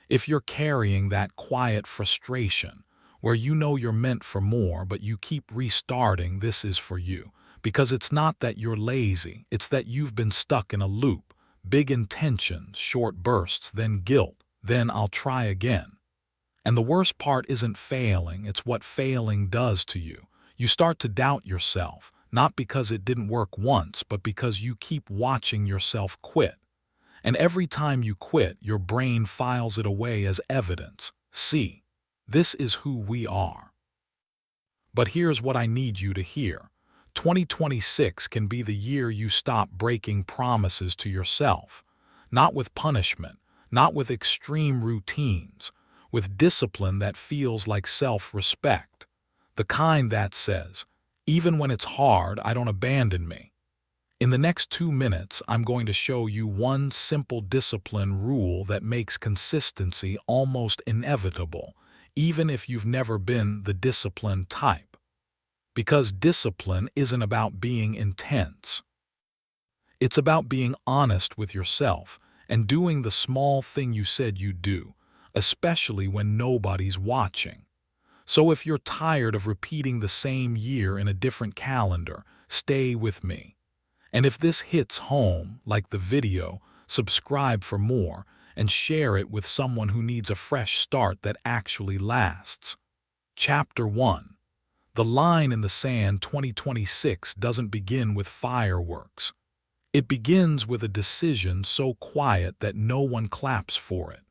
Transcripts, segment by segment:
If you're carrying that quiet frustration, where you know you're meant for more but you keep restarting, this is for you. Because it's not that you're lazy, it's that you've been stuck in a loop. Big intentions, short bursts, then guilt, then I'll try again. And the worst part isn't failing, it's what failing does to you. You start to doubt yourself, not because it didn't work once, but because you keep watching yourself quit. And every time you quit, your brain files it away as evidence. See, this is who we are. But here's what I need you to hear. 2026 can be the year you stop breaking promises to yourself. Not with punishment, not with extreme routines, with discipline that feels like self-respect. The kind that says, even when it's hard, I don't abandon me. In the next 2 minutes, I'm going to show you one simple discipline rule that makes consistency almost inevitable, even if you've never been the disciplined type. Because discipline isn't about being intense. It's about being honest with yourself and doing the small thing you said you'd do, especially when nobody's watching. So if you're tired of repeating the same year in a different calendar, stay with me. And if this hits home, like the video, subscribe for more and share it with someone who needs a fresh start that actually lasts. Chapter 1. The line in the sand. 2026 doesn't begin with fireworks. It begins with a decision so quiet that no one claps for it.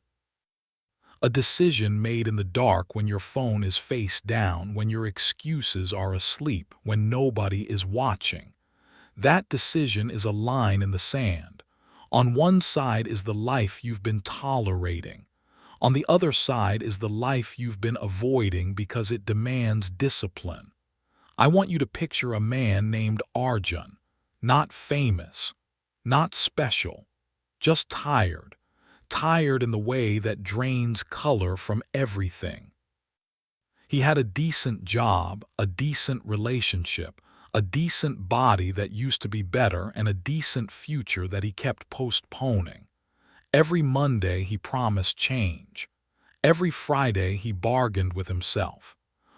A decision made in the dark when your phone is face down, when your excuses are asleep, when nobody is watching. That decision is a line in the sand. On one side is the life you've been tolerating. On the other side is the life you've been avoiding because it demands discipline. I want you to picture a man named Arjun, not famous, not special, just tired. Tired in the way that drains color from everything. He had a decent job, a decent relationship, a decent body that used to be better, and a decent future that he kept postponing. Every Monday he promised change. Every Friday he bargained with himself.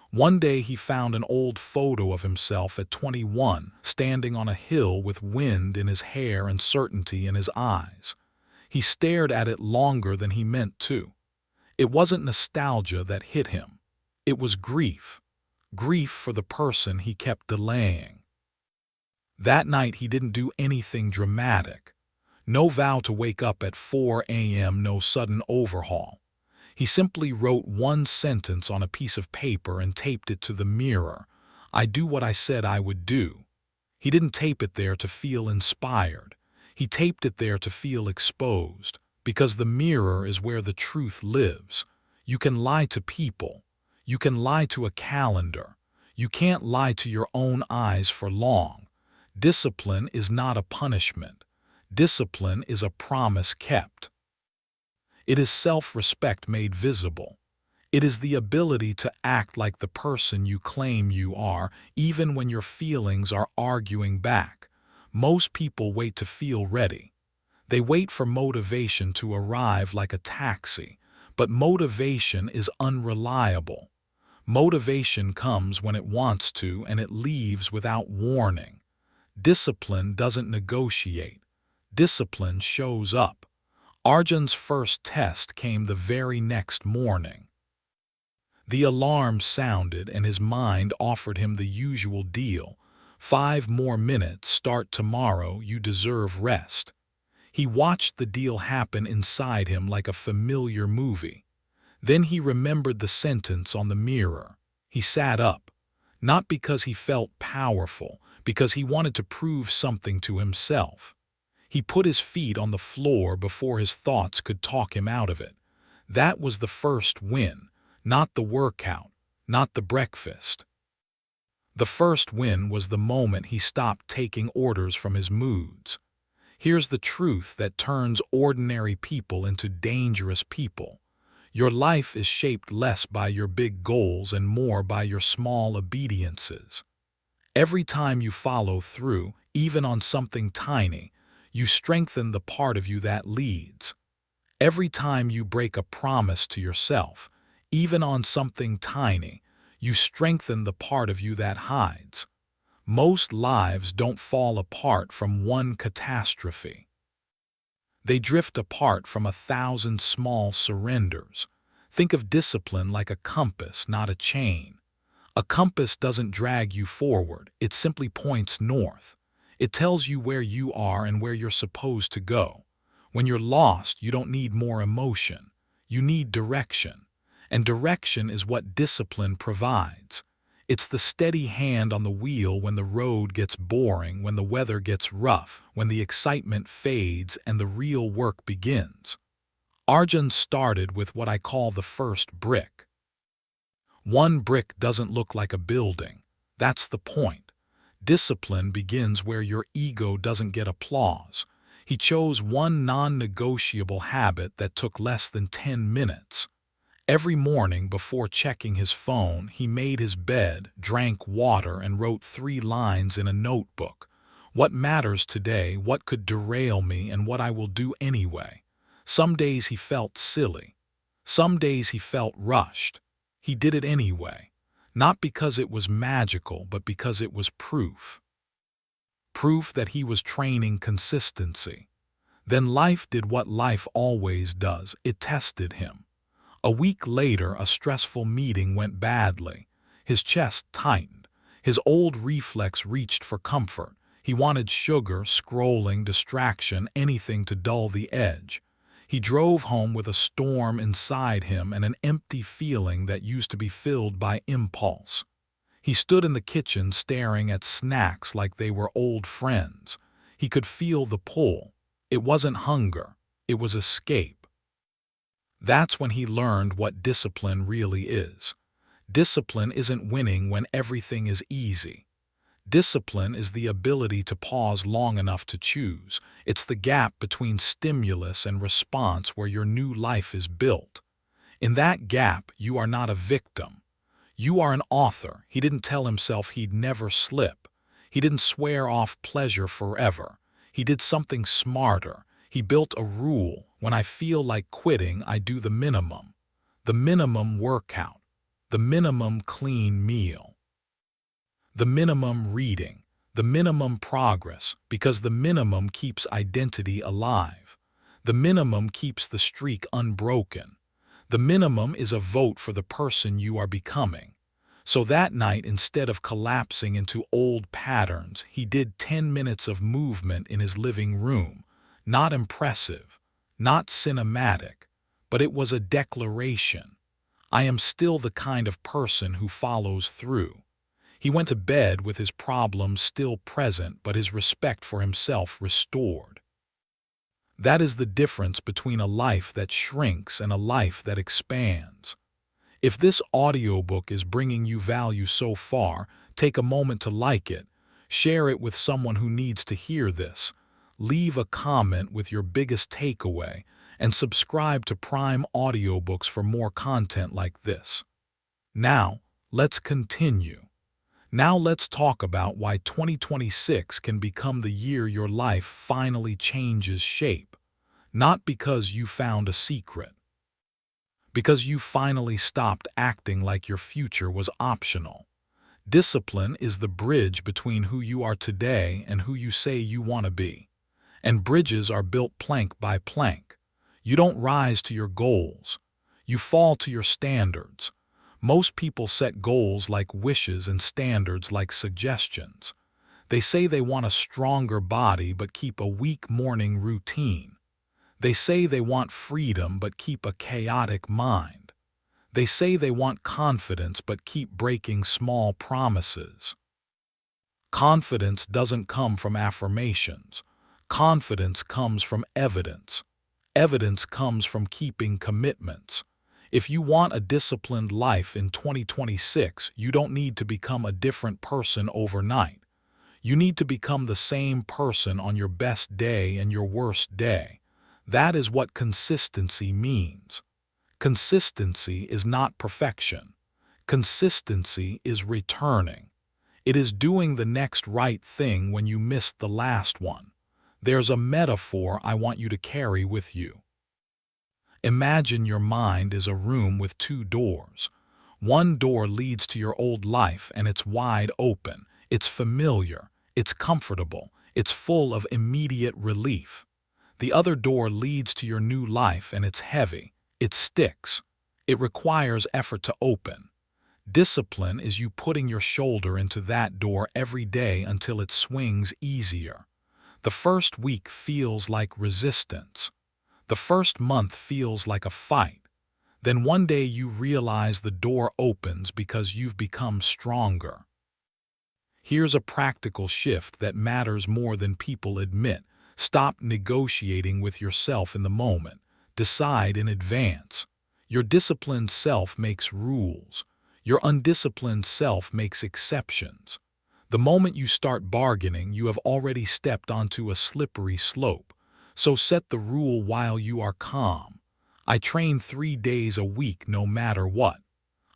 One day he found an old photo of himself at 21, standing on a hill with wind in his hair and certainty in his eyes. He stared at it longer than he meant to. It wasn't nostalgia that hit him. It was grief. Grief for the person he kept delaying. That night he didn't do anything dramatic. No vow to wake up at 4 a.m., no sudden overhaul. He simply wrote one sentence on a piece of paper and taped it to the mirror. I do what I said I would do. He didn't tape it there to feel inspired. He taped it there to feel exposed, because the mirror is where the truth lives. You can lie to people. You can lie to a calendar. You can't lie to your own eyes for long. Discipline is not a punishment. Discipline is a promise kept. It is self-respect made visible. It is the ability to act like the person you claim you are, even when your feelings are arguing back. Most people wait to feel ready. They wait for motivation to arrive like a taxi, but motivation is unreliable. Motivation comes when it wants to, and it leaves without warning. Discipline doesn't negotiate. Discipline shows up. Arjun's first test came the very next morning. The alarm sounded and his mind offered him the usual deal. 5 more minutes, start tomorrow, you deserve rest. He watched the deal happen inside him like a familiar movie. Then he remembered the sentence on the mirror. He sat up, not because he felt powerful, because he wanted to prove something to himself. He put his feet on the floor before his thoughts could talk him out of it. That was the first win, not the workout, not the breakfast. The first win was the moment he stopped taking orders from his moods. Here's the truth that turns ordinary people into dangerous people. Your life is shaped less by your big goals and more by your small obediences. Every time you follow through, even on something tiny, you strengthen the part of you that leads. Every time you break a promise to yourself, even on something tiny, you strengthen the part of you that hides. Most lives don't fall apart from one catastrophe. They drift apart from 1,000 small surrenders. Think of discipline like a compass, not a chain. A compass doesn't drag you forward, it simply points north. It tells you where you are and where you're supposed to go. When you're lost, you don't need more emotion. You need direction. And direction is what discipline provides. It's the steady hand on the wheel when the road gets boring, when the weather gets rough, when the excitement fades and the real work begins. Arjun started with what I call the first brick. One brick doesn't look like a building. That's the point. Discipline begins where your ego doesn't get applause. He chose one non-negotiable habit that took less than 10 minutes. Every morning before checking his phone, he made his bed, drank water, and wrote 3 lines in a notebook. What matters today, what could derail me, and what I will do anyway. Some days he felt silly. Some days he felt rushed. He did it anyway, not because it was magical, but because it was proof. Proof that he was training consistency. Then life did what life always does. It tested him. A week later, a stressful meeting went badly. His chest tightened. His old reflex reached for comfort. He wanted sugar, scrolling, distraction, anything to dull the edge. He drove home with a storm inside him and an empty feeling that used to be filled by impulse. He stood in the kitchen staring at snacks like they were old friends. He could feel the pull. It wasn't hunger. It was escape. That's when he learned what discipline really is. Discipline isn't winning when everything is easy. Discipline is the ability to pause long enough to choose. It's the gap between stimulus and response where your new life is built. In that gap, you are not a victim. You are an author. He didn't tell himself he'd never slip. He didn't swear off pleasure forever. He did something smarter. He built a rule. When I feel like quitting, I do the minimum workout, the minimum clean meal, the minimum reading, the minimum progress, because the minimum keeps identity alive. The minimum keeps the streak unbroken. The minimum is a vote for the person you are becoming. So that night, instead of collapsing into old patterns, he did 10 minutes of movement in his living room. Not impressive, not cinematic, but it was a declaration. I am still the kind of person who follows through. He went to bed with his problems still present, but his respect for himself restored. That is the difference between a life that shrinks and a life that expands. If this audiobook is bringing you value so far, take a moment to like it, share it with someone who needs to hear this, leave a comment with your biggest takeaway, and subscribe to Prime Audiobooks for more content like this. Now, let's continue. Now let's talk about why 2026 can become the year your life finally changes shape. Not because you found a secret. Because you finally stopped acting like your future was optional. Discipline is the bridge between who you are today and who you say you want to be. And bridges are built plank by plank. You don't rise to your goals. You fall to your standards. Most people set goals like wishes and standards like suggestions. They say they want a stronger body but keep a weak morning routine. They say they want freedom but keep a chaotic mind. They say they want confidence but keep breaking small promises. Confidence doesn't come from affirmations. Confidence comes from evidence. Evidence comes from keeping commitments. If you want a disciplined life in 2026, you don't need to become a different person overnight. You need to become the same person on your best day and your worst day. That is what consistency means. Consistency is not perfection. Consistency is returning. It is doing the next right thing when you missed the last one. There's a metaphor I want you to carry with you. Imagine your mind is a room with two doors. One door leads to your old life and it's wide open. It's familiar. It's comfortable. It's full of immediate relief. The other door leads to your new life and it's heavy. It sticks. It requires effort to open. Discipline is you putting your shoulder into that door every day until it swings easier. The first week feels like resistance. The first month feels like a fight. Then one day you realize the door opens because you've become stronger. Here's a practical shift that matters more than people admit. Stop negotiating with yourself in the moment. Decide in advance. Your disciplined self makes rules. Your undisciplined self makes exceptions. The moment you start bargaining, you have already stepped onto a slippery slope. So set the rule while you are calm. I train 3 days a week no matter what.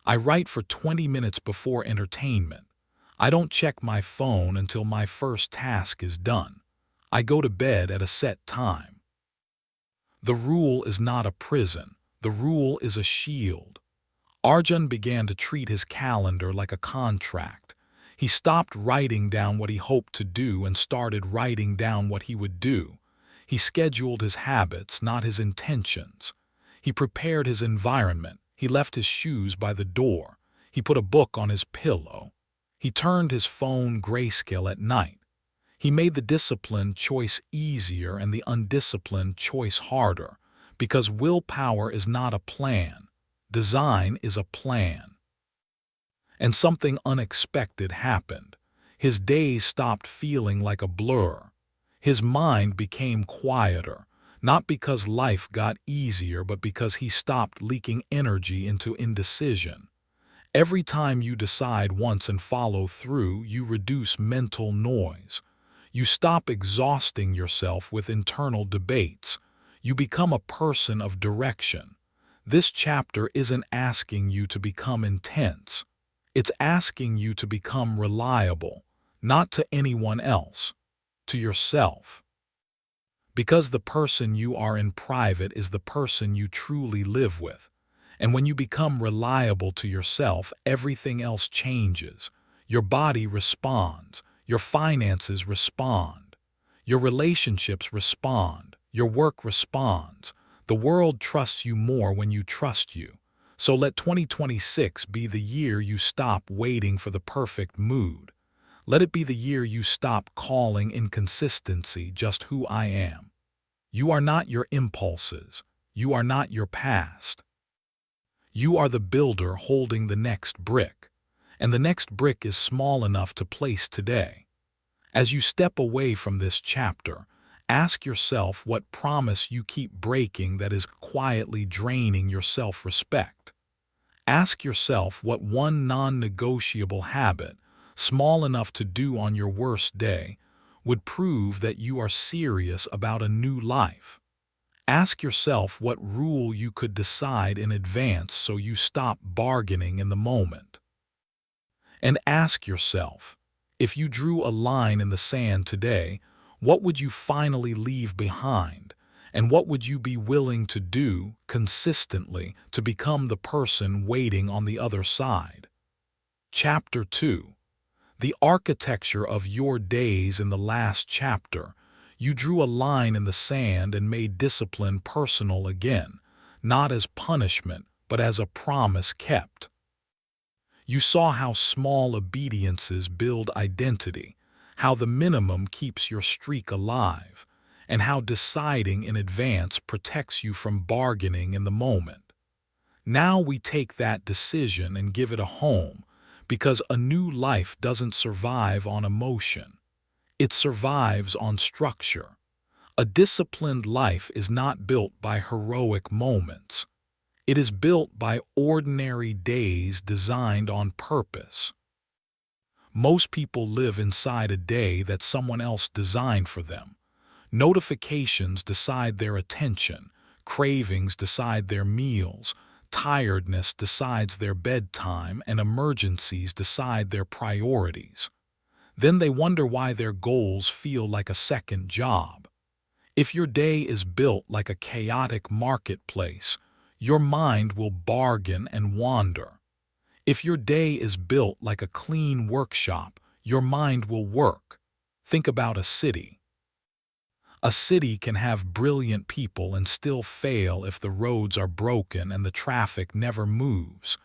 I write for 20 minutes before entertainment. I don't check my phone until my first task is done. I go to bed at a set time. The rule is not a prison. The rule is a shield. Arjun began to treat his calendar like a contract. He stopped writing down what he hoped to do and started writing down what he would do. He scheduled his habits, not his intentions. He prepared his environment. He left his shoes by the door. He put a book on his pillow. He turned his phone grayscale at night. He made the disciplined choice easier and the undisciplined choice harder, because willpower is not a plan. Design is a plan. And something unexpected happened. His days stopped feeling like a blur. His mind became quieter, not because life got easier, but because he stopped leaking energy into indecision. Every time you decide once and follow through, you reduce mental noise. You stop exhausting yourself with internal debates. You become a person of direction. This chapter isn't asking you to become intense. It's asking you to become reliable, not to anyone else, to yourself. Because the person you are in private is the person you truly live with. And when you become reliable to yourself, everything else changes. Your body responds. Your finances respond. Your relationships respond. Your work responds. The world trusts you more when you trust you. So let 2026 be the year you stop waiting for the perfect mood. Let it be the year you stop calling inconsistency just who I am. You are not your impulses. You are not your past. You are the builder holding the next brick, and the next brick is small enough to place today. As you step away from this chapter, ask yourself what promise you keep breaking that is quietly draining your self-respect. Ask yourself what one non-negotiable habit, small enough to do on your worst day, would prove that you are serious about a new life. Ask yourself what rule you could decide in advance so you stop bargaining in the moment. And ask yourself, if you drew a line in the sand today, what would you finally leave behind? And what would you be willing to do consistently to become the person waiting on the other side? Chapter 2. The architecture of your days. In the last chapter, you drew a line in the sand and made discipline personal again, not as punishment, but as a promise kept. You saw how small obediences build identity, how the minimum keeps your streak alive, and how deciding in advance protects you from bargaining in the moment. Now we take that decision and give it a home, because a new life doesn't survive on emotion. It survives on structure. A disciplined life is not built by heroic moments. It is built by ordinary days designed on purpose. Most people live inside a day that someone else designed for them. Notifications decide their attention, cravings decide their meals, tiredness decides their bedtime, and emergencies decide their priorities. Then they wonder why their goals feel like a second job. If your day is built like a chaotic marketplace, your mind will bargain and wander. If your day is built like a clean workshop, your mind will work. Think about a city. A city can have brilliant people and still fail if the roads are broken and the traffic never moves.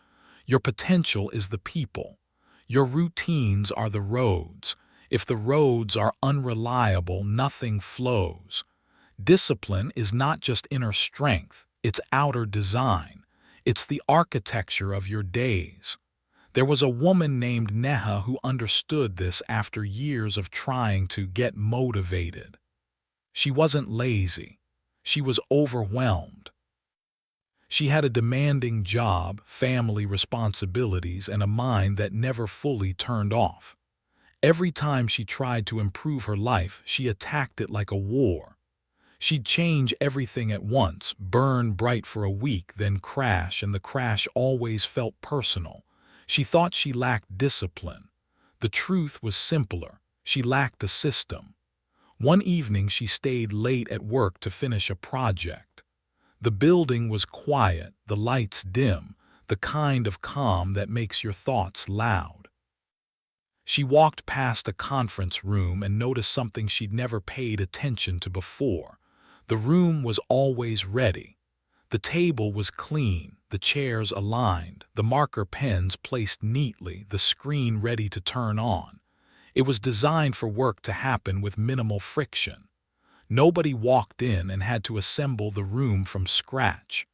Your potential is the people. Your routines are the roads. If the roads are unreliable, nothing flows. Discipline is not just inner strength, it's outer design. It's the architecture of your days. There was a woman named Neha who understood this after years of trying to get motivated. She wasn't lazy. She was overwhelmed. She had a demanding job, family responsibilities, and a mind that never fully turned off. Every time she tried to improve her life, she attacked it like a war. She'd change everything at once, burn bright for a week, then crash, and the crash always felt personal. She thought she lacked discipline. The truth was simpler. She lacked a system. One evening she stayed late at work to finish a project. The building was quiet, the lights dim, the kind of calm that makes your thoughts loud. She walked past a conference room and noticed something she'd never paid attention to before. The room was always ready. The table was clean, the chairs aligned, the marker pens placed neatly, the screen ready to turn on. It was designed for work to happen with minimal friction. Nobody walked in and had to assemble the room from scratch.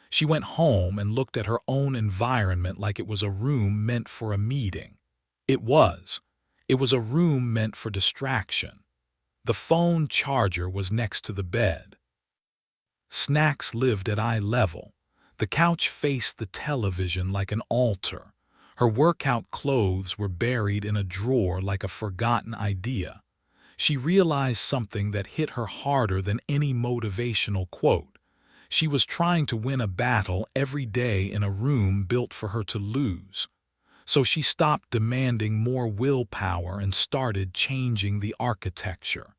She went home and looked at her own environment like it was a room meant for a meeting. It was. It was a room meant for distraction. The phone charger was next to the bed. Snacks lived at eye level. The couch faced the television like an altar. Her workout clothes were buried in a drawer like a forgotten idea. She realized something that hit her harder than any motivational quote. She was trying to win a battle every day in a room built for her to lose. So she stopped demanding more willpower and started changing the architecture.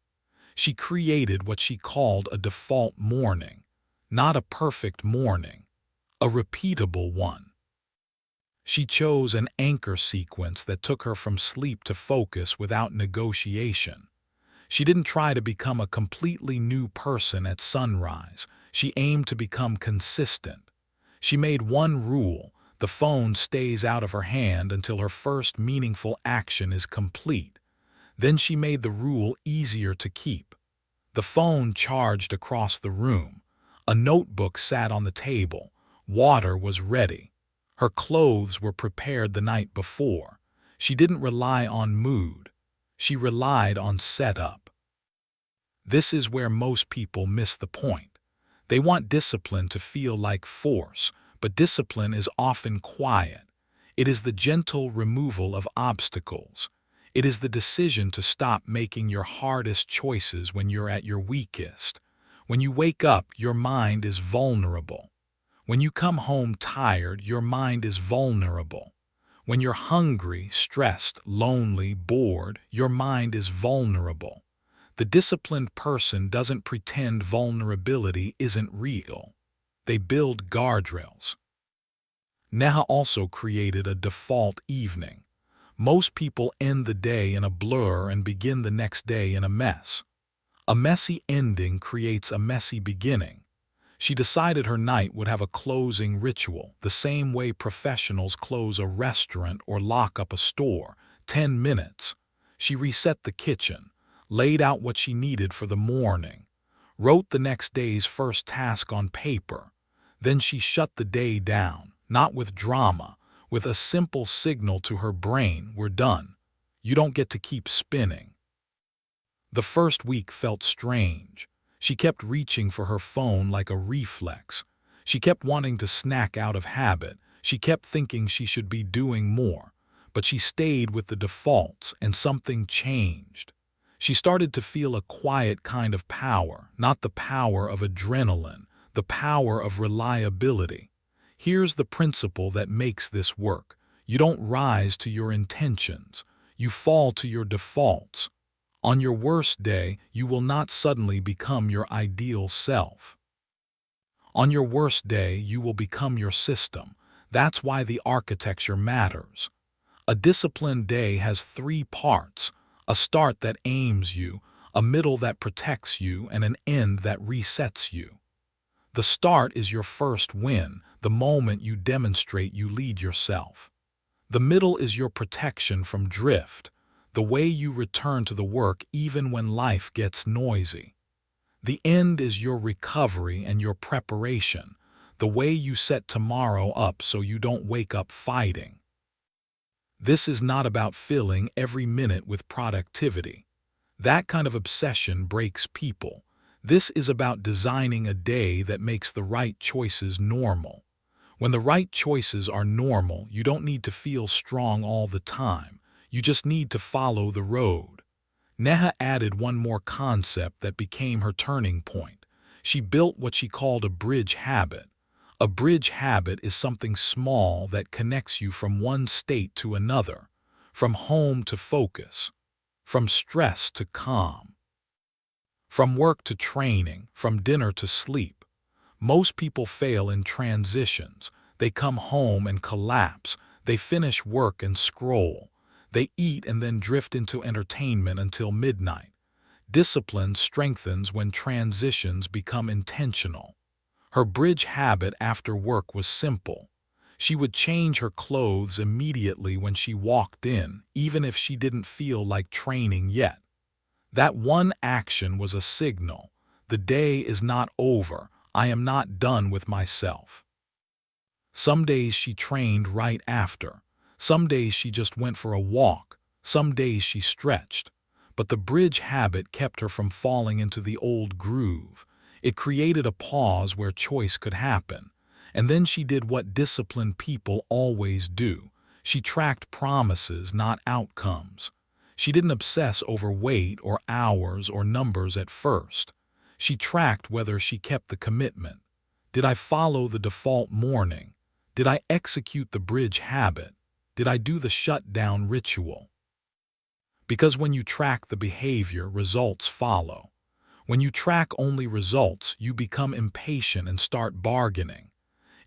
She created what she called a default morning. Not a perfect morning, a repeatable one. She chose an anchor sequence that took her from sleep to focus without negotiation. She didn't try to become a completely new person at sunrise. She aimed to become consistent. She made one rule: the phone stays out of her hand until her first meaningful action is complete. Then she made the rule easier to keep. The phone charged across the room. A notebook sat on the table. Water was ready. Her clothes were prepared the night before. She didn't rely on mood. She relied on setup. This is where most people miss the point. They want discipline to feel like force, but discipline is often quiet. It is the gentle removal of obstacles. It is the decision to stop making your hardest choices when you're at your weakest. When you wake up, your mind is vulnerable. When you come home tired, your mind is vulnerable. When you're hungry, stressed, lonely, bored, your mind is vulnerable. The disciplined person doesn't pretend vulnerability isn't real. They build guardrails. Neha also created a default evening. Most people end the day in a blur and begin the next day in a mess. A messy ending creates a messy beginning. She decided her night would have a closing ritual, the same way professionals close a restaurant or lock up a store. 10 minutes. She reset the kitchen, laid out what she needed for the morning, wrote the next day's first task on paper. Then she shut the day down, not with drama, with a simple signal to her brain: we're done. You don't get to keep spinning. The first week felt strange. She kept reaching for her phone like a reflex. She kept wanting to snack out of habit. She kept thinking she should be doing more. But she stayed with the defaults, and something changed. She started to feel a quiet kind of power, not the power of adrenaline, the power of reliability. Here's the principle that makes this work. You don't rise to your intentions. You fall to your defaults. On your worst day, you will not suddenly become your ideal self. On your worst day, you will become your system. That's why the architecture matters. A disciplined day has three parts: a start that aims you, a middle that protects you, and an end that resets you. The start is your first win, the moment you demonstrate you lead yourself. The middle is your protection from drift, the way you return to the work even when life gets noisy. The end is your recovery and your preparation, the way you set tomorrow up so you don't wake up fighting. This is not about filling every minute with productivity. That kind of obsession breaks people. This is about designing a day that makes the right choices normal. When the right choices are normal, you don't need to feel strong all the time. You just need to follow the road. Neha added one more concept that became her turning point. She built what she called a bridge habit. A bridge habit is something small that connects you from one state to another, from home to focus, from stress to calm, from work to training, from dinner to sleep. Most people fail in transitions. They come home and collapse. They finish work and scroll. They eat and then drift into entertainment until midnight. Discipline strengthens when transitions become intentional. Her bridge habit after work was simple. She would change her clothes immediately when she walked in, even if she didn't feel like training yet. That one action was a signal. The day is not over. I am not done with myself. Some days she trained right after. Some days she just went for a walk. Some days she stretched. But the bridge habit kept her from falling into the old groove. It created a pause where choice could happen. And then she did what disciplined people always do. She tracked promises, not outcomes. She didn't obsess over weight or hours or numbers at first. She tracked whether she kept the commitment. Did I follow the default morning? Did I execute the bridge habit? Did I do the shutdown ritual? Because when you track the behavior, results follow. When you track only results, you become impatient and start bargaining.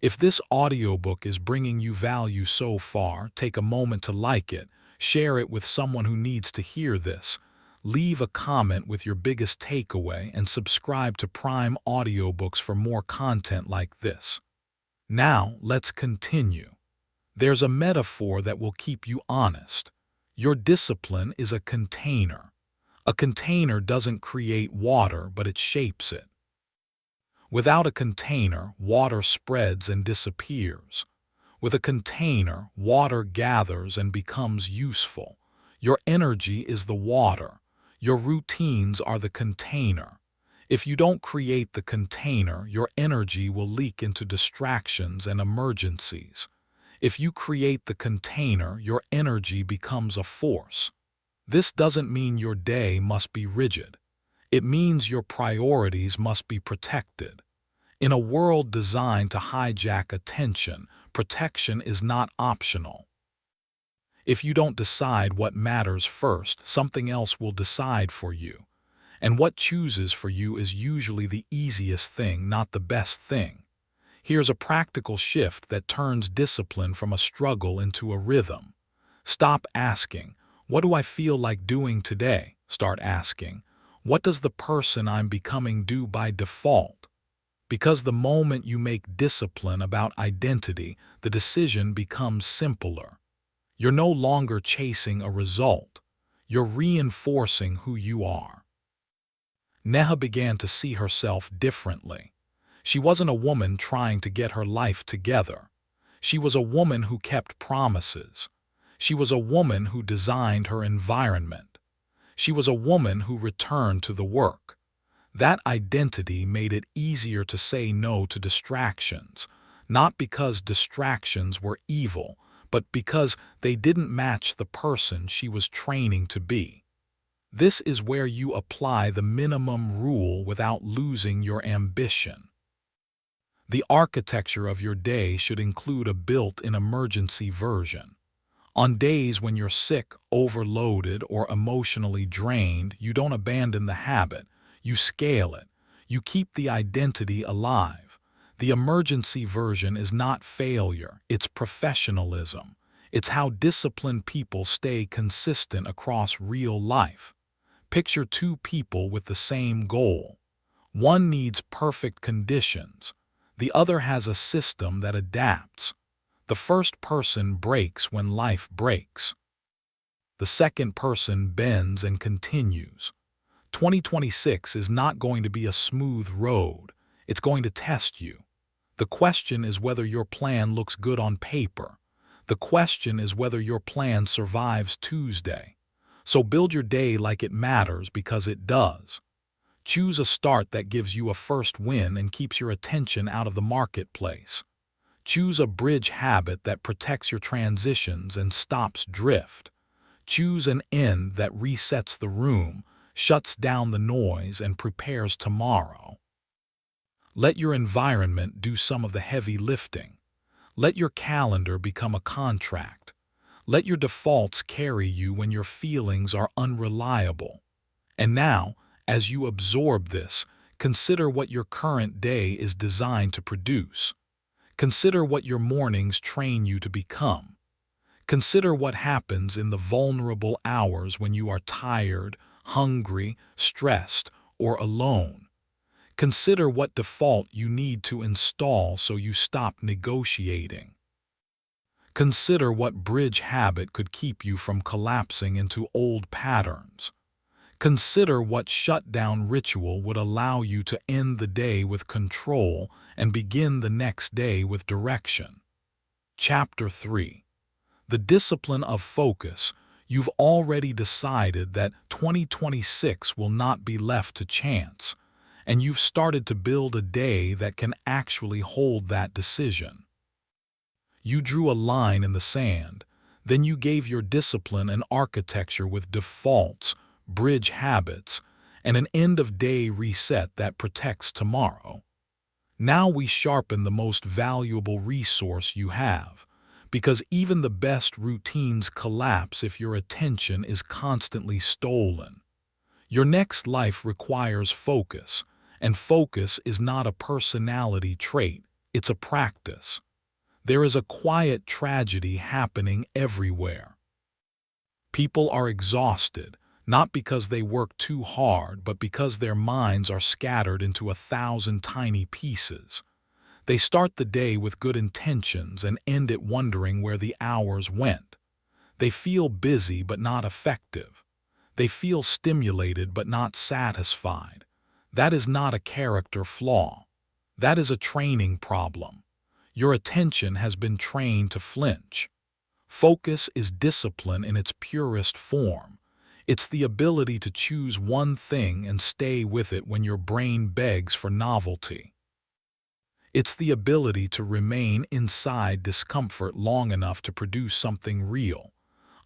If this audiobook is bringing you value so far, take a moment to like it, share it with someone who needs to hear this. Leave a comment with your biggest takeaway and subscribe to Prime Audiobooks for more content like this. Now, let's continue. There's a metaphor that will keep you honest. Your discipline is a container. A container doesn't create water, but it shapes it. Without a container, water spreads and disappears. With a container, water gathers and becomes useful. Your energy is the water. Your routines are the container. If you don't create the container, your energy will leak into distractions and emergencies. If you create the container, your energy becomes a force. This doesn't mean your day must be rigid. It means your priorities must be protected. In a world designed to hijack attention, protection is not optional. If you don't decide what matters first, something else will decide for you. And what chooses for you is usually the easiest thing, not the best thing. Here's a practical shift that turns discipline from a struggle into a rhythm. Stop asking, "What do I feel like doing today?" Start asking, "What does the person I'm becoming do by default?" Because the moment you make discipline about identity, the decision becomes simpler. You're no longer chasing a result. You're reinforcing who you are. Neha began to see herself differently. She wasn't a woman trying to get her life together. She was a woman who kept promises. She was a woman who designed her environment. She was a woman who returned to the work. That identity made it easier to say no to distractions, not because distractions were evil, but because they didn't match the person she was training to be. This is where you apply the minimum rule without losing your ambition. The architecture of your day should include a built-in emergency version. On days when you're sick, overloaded, or emotionally drained, you don't abandon the habit. You scale it. You keep the identity alive. The emergency version is not failure, it's professionalism. It's how disciplined people stay consistent across real life. Picture two people with the same goal. One needs perfect conditions. The other has a system that adapts. The first person breaks when life breaks. The second person bends and continues. 2026 is not going to be a smooth road. It's going to test you. The question is whether your plan looks good on paper. The question is whether your plan survives Tuesday. So build your day like it matters, because it does. Choose a start that gives you a first win and keeps your attention out of the marketplace. Choose a bridge habit that protects your transitions and stops drift. Choose an end that resets the room, shuts down the noise, and prepares tomorrow. Let your environment do some of the heavy lifting. Let your calendar become a contract. Let your defaults carry you when your feelings are unreliable. And now, as you absorb this, consider what your current day is designed to produce. Consider what your mornings train you to become. Consider what happens in the vulnerable hours when you are tired, hungry, stressed, or alone. Consider what default you need to install so you stop negotiating. Consider what bridge habit could keep you from collapsing into old patterns. Consider what shutdown ritual would allow you to end the day with control and begin the next day with direction. Chapter 3. The discipline of focus. You've already decided that 2026 will not be left to chance, and you've started to build a day that can actually hold that decision. You drew a line in the sand, then you gave your discipline an architecture with defaults, bridge habits, and an end-of-day reset that protects tomorrow. Now we sharpen the most valuable resource you have, because even the best routines collapse if your attention is constantly stolen. Your next life requires focus, and focus is not a personality trait, it's a practice. There is a quiet tragedy happening everywhere. People are exhausted, not because they work too hard, but because their minds are scattered into 1,000 tiny pieces. They start the day with good intentions and end it wondering where the hours went. They feel busy but not effective. They feel stimulated but not satisfied. That is not a character flaw. That is a training problem. Your attention has been trained to flinch. Focus is discipline in its purest form. It's the ability to choose one thing and stay with it when your brain begs for novelty. It's the ability to remain inside discomfort long enough to produce something real.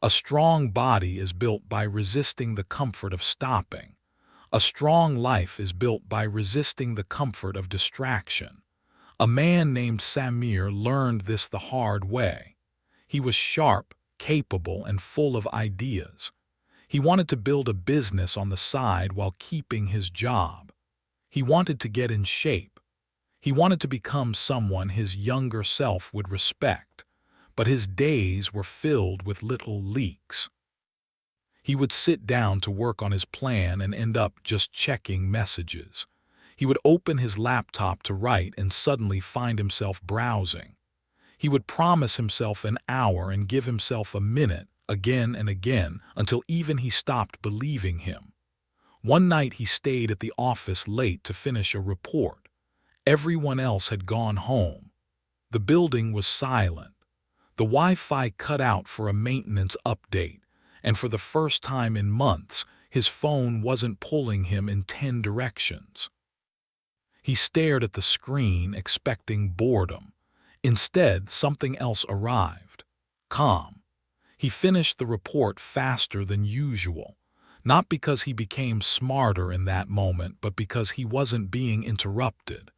A strong body is built by resisting the comfort of stopping. A strong life is built by resisting the comfort of distraction. A man named Samir learned this the hard way. He was sharp, capable, and full of ideas. He wanted to build a business on the side while keeping his job. He wanted to get in shape. He wanted to become someone his younger self would respect, but his days were filled with little leaks. He would sit down to work on his plan and end up just checking messages. He would open his laptop to write and suddenly find himself browsing. He would promise himself an hour and give himself a minute, again and again, until even he stopped believing him. One night he stayed at the office late to finish a report. Everyone else had gone home. The building was silent. The Wi-Fi cut out for a maintenance update, and for the first time in months, his phone wasn't pulling him in 10 directions. He stared at the screen, expecting boredom. Instead, something else arrived. Calm. He finished the report faster than usual, not because he became smarter in that moment, but because he wasn't being interrupted.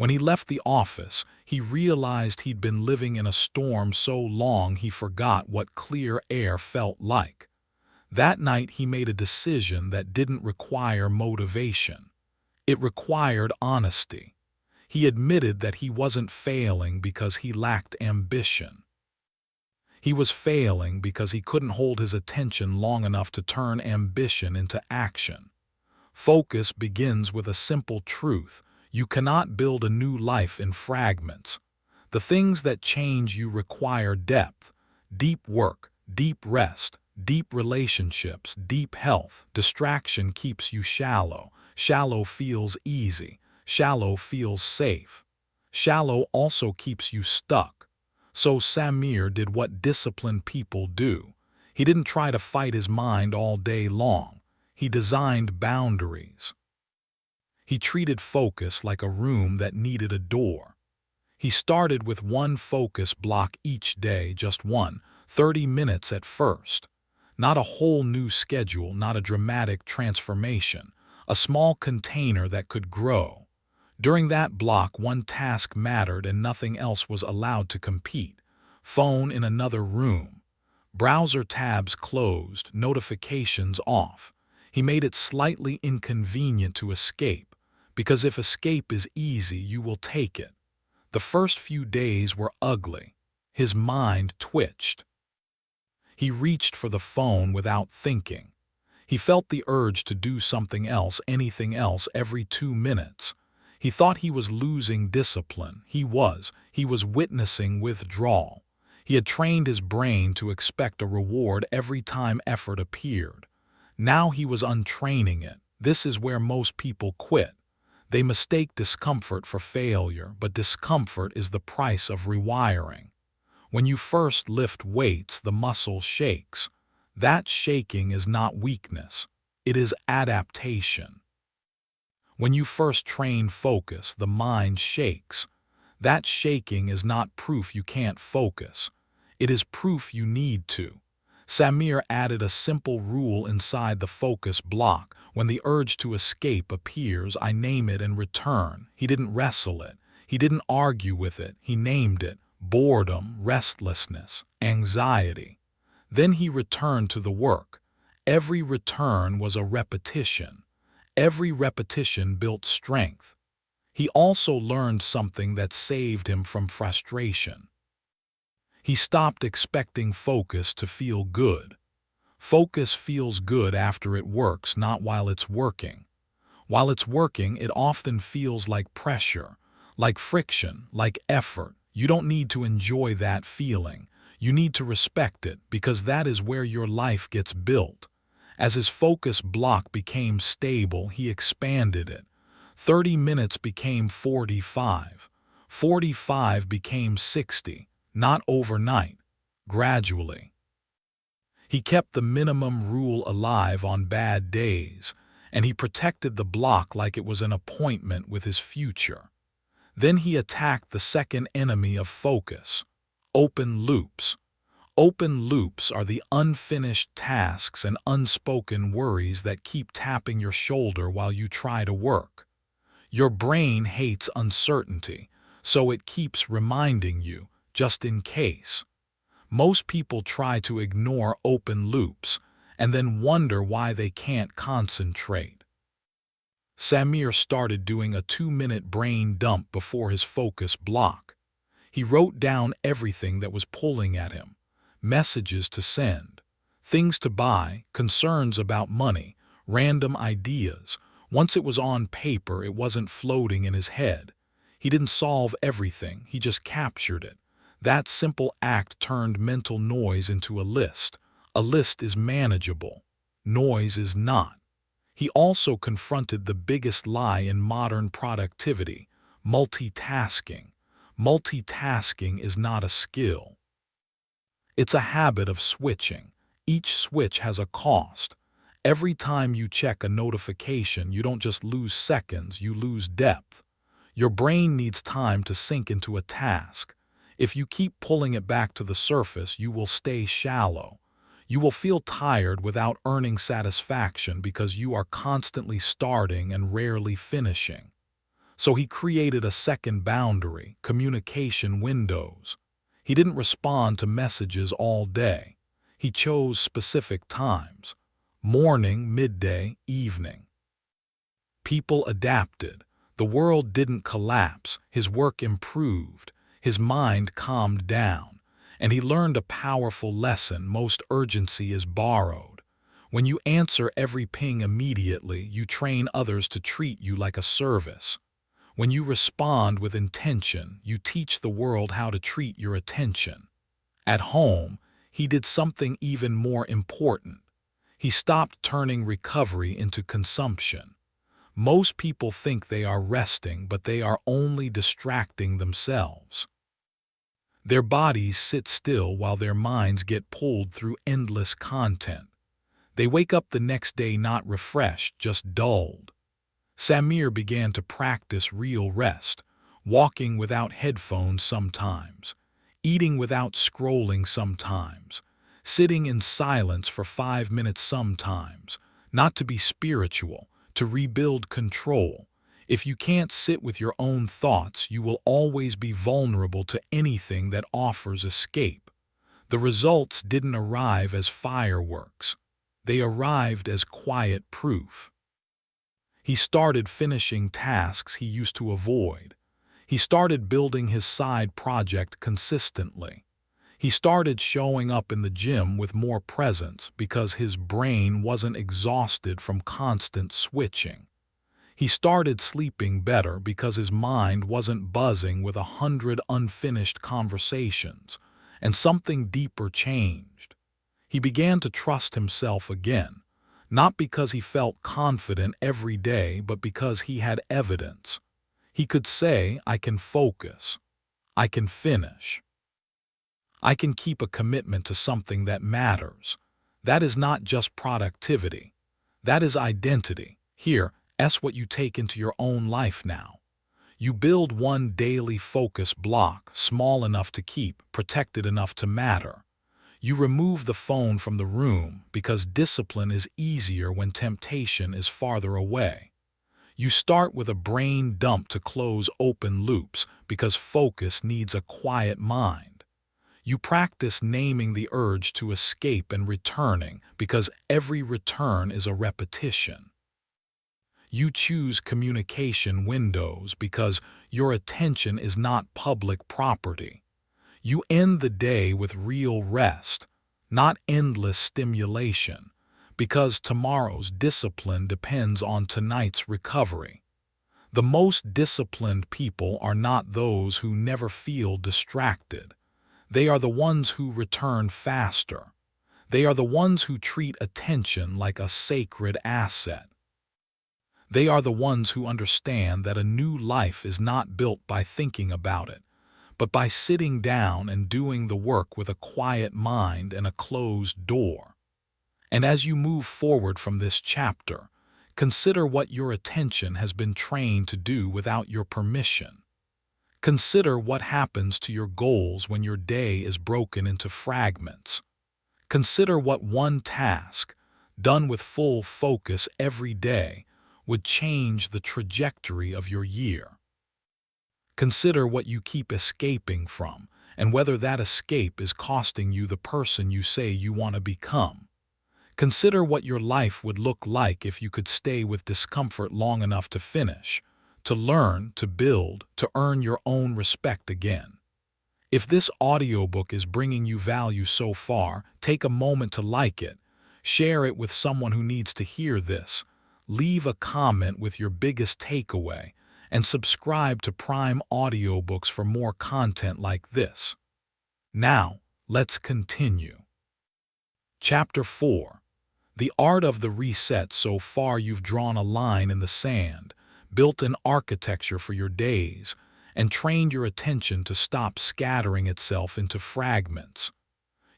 When he left the office, he realized he'd been living in a storm so long he forgot what clear air felt like. That night he made a decision that didn't require motivation. It required honesty. He admitted that he wasn't failing because he lacked ambition. He was failing because he couldn't hold his attention long enough to turn ambition into action. Focus begins with a simple truth. You cannot build a new life in fragments. The things that change you require depth, deep work, deep rest, deep relationships, deep health. Distraction keeps you shallow. Shallow feels easy. Shallow feels safe. Shallow also keeps you stuck. So Samir did what disciplined people do. He didn't try to fight his mind all day long. He designed boundaries. He treated focus like a room that needed a door. He started with one focus block each day, just one, 30 minutes at first. Not a whole new schedule, not a dramatic transformation, a small container that could grow. During that block, one task mattered and nothing else was allowed to compete. Phone in another room. Browser tabs closed, notifications off. He made it slightly inconvenient to escape, because if escape is easy, you will take it. The first few days were ugly. His mind twitched. He reached for the phone without thinking. He felt the urge to do something else, anything else, every 2 minutes. He thought he was losing discipline. He was witnessing withdrawal. He had trained his brain to expect a reward every time effort appeared. Now he was untraining it. This is where most people quit. They mistake discomfort for failure, but discomfort is the price of rewiring. When you first lift weights, the muscle shakes. That shaking is not weakness. It is adaptation. When you first train focus, the mind shakes. That shaking is not proof you can't focus. It is proof you need to. Samir added a simple rule inside the focus block. When the urge to escape appears, I name it and return. He didn't wrestle it. He didn't argue with it. He named it. Boredom, restlessness, anxiety. Then he returned to the work. Every return was a repetition. Every repetition built strength. He also learned something that saved him from frustration. He stopped expecting focus to feel good. Focus feels good after it works, not while it's working. While it's working, it often feels like pressure, like friction, like effort. You don't need to enjoy that feeling. You need to respect it, because that is where your life gets built. As his focus block became stable, he expanded it. 30 minutes became 45. 45 became 60. Not overnight, gradually. He kept the minimum rule alive on bad days, and he protected the block like it was an appointment with his future. Then he attacked the second enemy of focus, open loops. Open loops are the unfinished tasks and unspoken worries that keep tapping your shoulder while you try to work. Your brain hates uncertainty, so it keeps reminding you, just in case. Most people try to ignore open loops and then wonder why they can't concentrate. Samir started doing a 2-minute brain dump before his focus block. He wrote down everything that was pulling at him. Messages to send, things to buy, concerns about money, random ideas. Once it was on paper, it wasn't floating in his head. He didn't solve everything, he just captured it. That simple act turned mental noise into a list. A list is manageable. Noise is not. He also confronted the biggest lie in modern productivity: multitasking. Multitasking is not a skill. It's a habit of switching. Each switch has a cost. Every time you check a notification, you don't just lose seconds, you lose depth. Your brain needs time to sink into a task. If you keep pulling it back to the surface, you will stay shallow. You will feel tired without earning satisfaction because you are constantly starting and rarely finishing. So he created a second boundary, communication windows. He didn't respond to messages all day. He chose specific times: morning, midday, evening. People adapted. The world didn't collapse. His work improved. His mind calmed down. And he learned a powerful lesson: most urgency is borrowed. When you answer every ping immediately, you train others to treat you like a service. When you respond with intention, you teach the world how to treat your attention. At home, he did something even more important. He stopped turning recovery into consumption. Most people think they are resting, but they are only distracting themselves. Their bodies sit still while their minds get pulled through endless content. They wake up the next day not refreshed, just dulled. Samir began to practice real rest, walking without headphones sometimes, eating without scrolling sometimes, sitting in silence for 5 minutes sometimes, not to be spiritual, to rebuild control. If you can't sit with your own thoughts, you will always be vulnerable to anything that offers escape. The results didn't arrive as fireworks. They arrived as quiet proof. He started finishing tasks he used to avoid. He started building his side project consistently. He started showing up in the gym with more presence because his brain wasn't exhausted from constant switching. He started sleeping better because his mind wasn't buzzing with 100 unfinished conversations, and something deeper changed. He began to trust himself again, not because he felt confident every day, but because he had evidence. He could say, "I can focus. I can finish. I can keep a commitment to something that matters." That is not just productivity. That is identity. Here, that's what you take into your own life now. You build one daily focus block, small enough to keep, protected enough to matter. You remove the phone from the room because discipline is easier when temptation is farther away. You start with a brain dump to close open loops because focus needs a quiet mind. You practice naming the urge to escape and returning because every return is a repetition. You choose communication windows because your attention is not public property. You end the day with real rest, not endless stimulation, because tomorrow's discipline depends on tonight's recovery. The most disciplined people are not those who never feel distracted. They are the ones who return faster. They are the ones who treat attention like a sacred asset. They are the ones who understand that a new life is not built by thinking about it, but by sitting down and doing the work with a quiet mind and a closed door. And as you move forward from this chapter, consider what your attention has been trained to do without your permission. Consider what happens to your goals when your day is broken into fragments. Consider what one task, done with full focus every day, would change the trajectory of your year. Consider what you keep escaping from and whether that escape is costing you the person you say you want to become. Consider what your life would look like if you could stay with discomfort long enough to finish, to learn, to build, to earn your own respect again. If this audiobook is bringing you value so far, take a moment to like it, share it with someone who needs to hear this, leave a comment with your biggest takeaway, and subscribe to Prime Audiobooks for more content like this. Now, let's continue. Chapter 4. The Art of the Reset. So far you've drawn a line in the sand, built an architecture for your days, and trained your attention to stop scattering itself into fragments.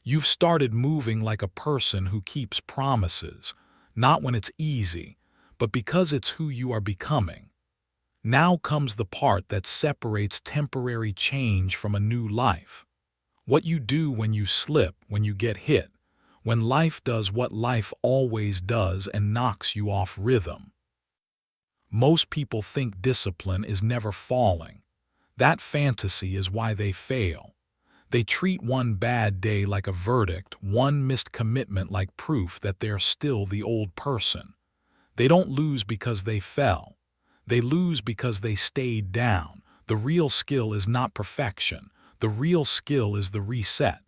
You've started moving like a person who keeps promises, not when it's easy, but because it's who you are becoming. Now comes the part that separates temporary change from a new life. What you do when you slip, when you get hit, when life does what life always does and knocks you off rhythm. Most people think discipline is never falling. That fantasy is why they fail. They treat one bad day like a verdict, one missed commitment like proof that they're still the old person. They don't lose because they fell. They lose because they stayed down. The real skill is not perfection. The real skill is the reset.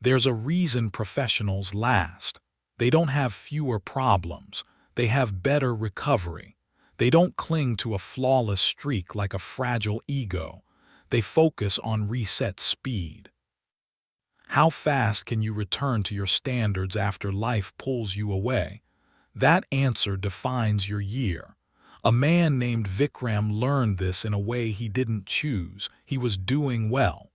There's a reason professionals last. They don't have fewer problems. They have better recovery. They don't cling to a flawless streak like a fragile ego. They focus on reset speed. How fast can you return to your standards after life pulls you away? That answer defines your year. A man named Vikram learned this in a way he didn't choose. He was doing well.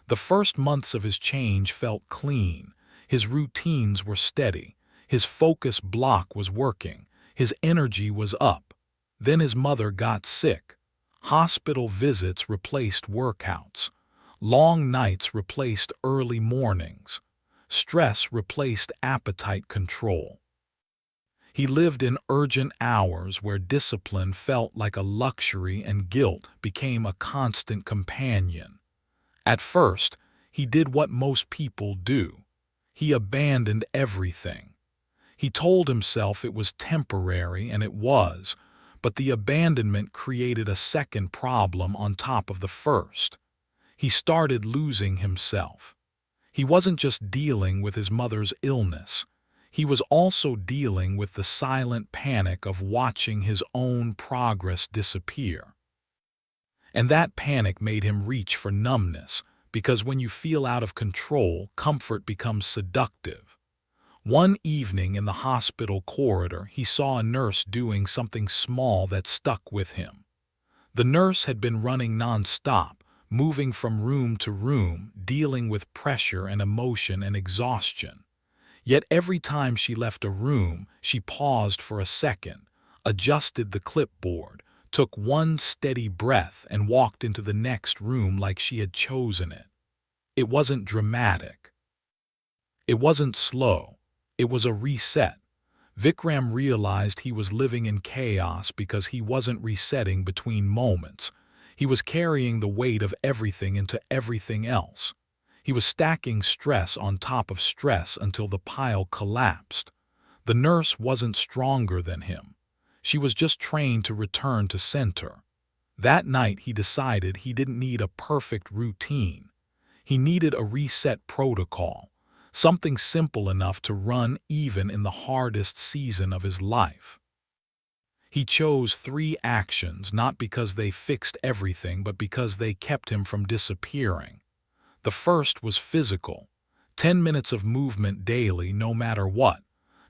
The first months of his change felt clean. His routines were steady. His focus block was working. His energy was up. Then his mother got sick. Hospital visits replaced workouts. Long nights replaced early mornings. Stress replaced appetite control. He lived in urgent hours where discipline felt like a luxury and guilt became a constant companion. At first, he did what most people do. He abandoned everything. He told himself it was temporary, and it was, but the abandonment created a second problem on top of the first. He started losing himself. He wasn't just dealing with his mother's illness. He was also dealing with the silent panic of watching his own progress disappear. And that panic made him reach for numbness, because when you feel out of control, comfort becomes seductive. One evening in the hospital corridor, he saw a nurse doing something small that stuck with him. The nurse had been running nonstop, moving from room to room, dealing with pressure and emotion and exhaustion. Yet every time she left a room, she paused for a second, adjusted the clipboard, took one steady breath, and walked into the next room like she had chosen it. It wasn't dramatic. It wasn't slow. It was a reset. Vikram realized he was living in chaos because he wasn't resetting between moments. He was carrying the weight of everything into everything else. He was stacking stress on top of stress until the pile collapsed. The nurse wasn't stronger than him. She was just trained to return to center. That night he decided he didn't need a perfect routine. He needed a reset protocol, something simple enough to run even in the hardest season of his life. He chose 3 actions not because they fixed everything but because they kept him from disappearing. The first was physical. 10 minutes of movement daily, no matter what.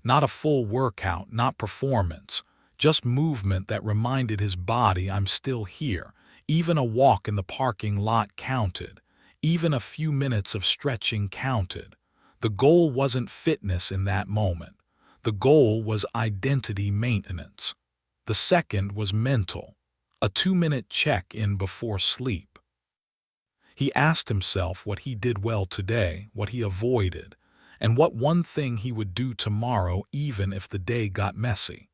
Not a full workout, not performance. Just movement that reminded his body, I'm still here. Even a walk in the parking lot counted. Even a few minutes of stretching counted. The goal wasn't fitness in that moment. The goal was identity maintenance. The second was mental. A 2-minute check-in before sleep. He asked himself what he did well today, what he avoided, and what one thing he would do tomorrow even if the day got messy.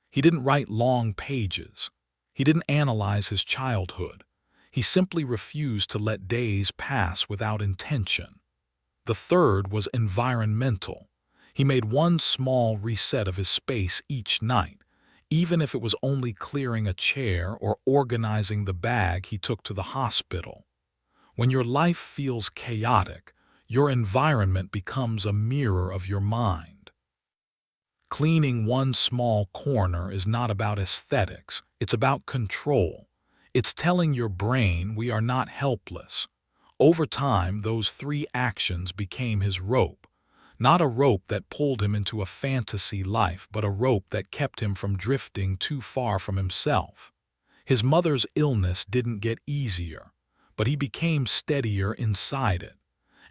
He didn't write long pages. He didn't analyze his childhood. He simply refused to let days pass without intention. The third was environmental. He made one small reset of his space each night, even if it was only clearing a chair or organizing the bag he took to the hospital. When your life feels chaotic, your environment becomes a mirror of your mind. Cleaning one small corner is not about aesthetics, it's about control. It's telling your brain we are not helpless. Over time, those 3 actions became his rope. Not a rope that pulled him into a fantasy life, but a rope that kept him from drifting too far from himself. His mother's illness didn't get easier, but he became steadier inside it.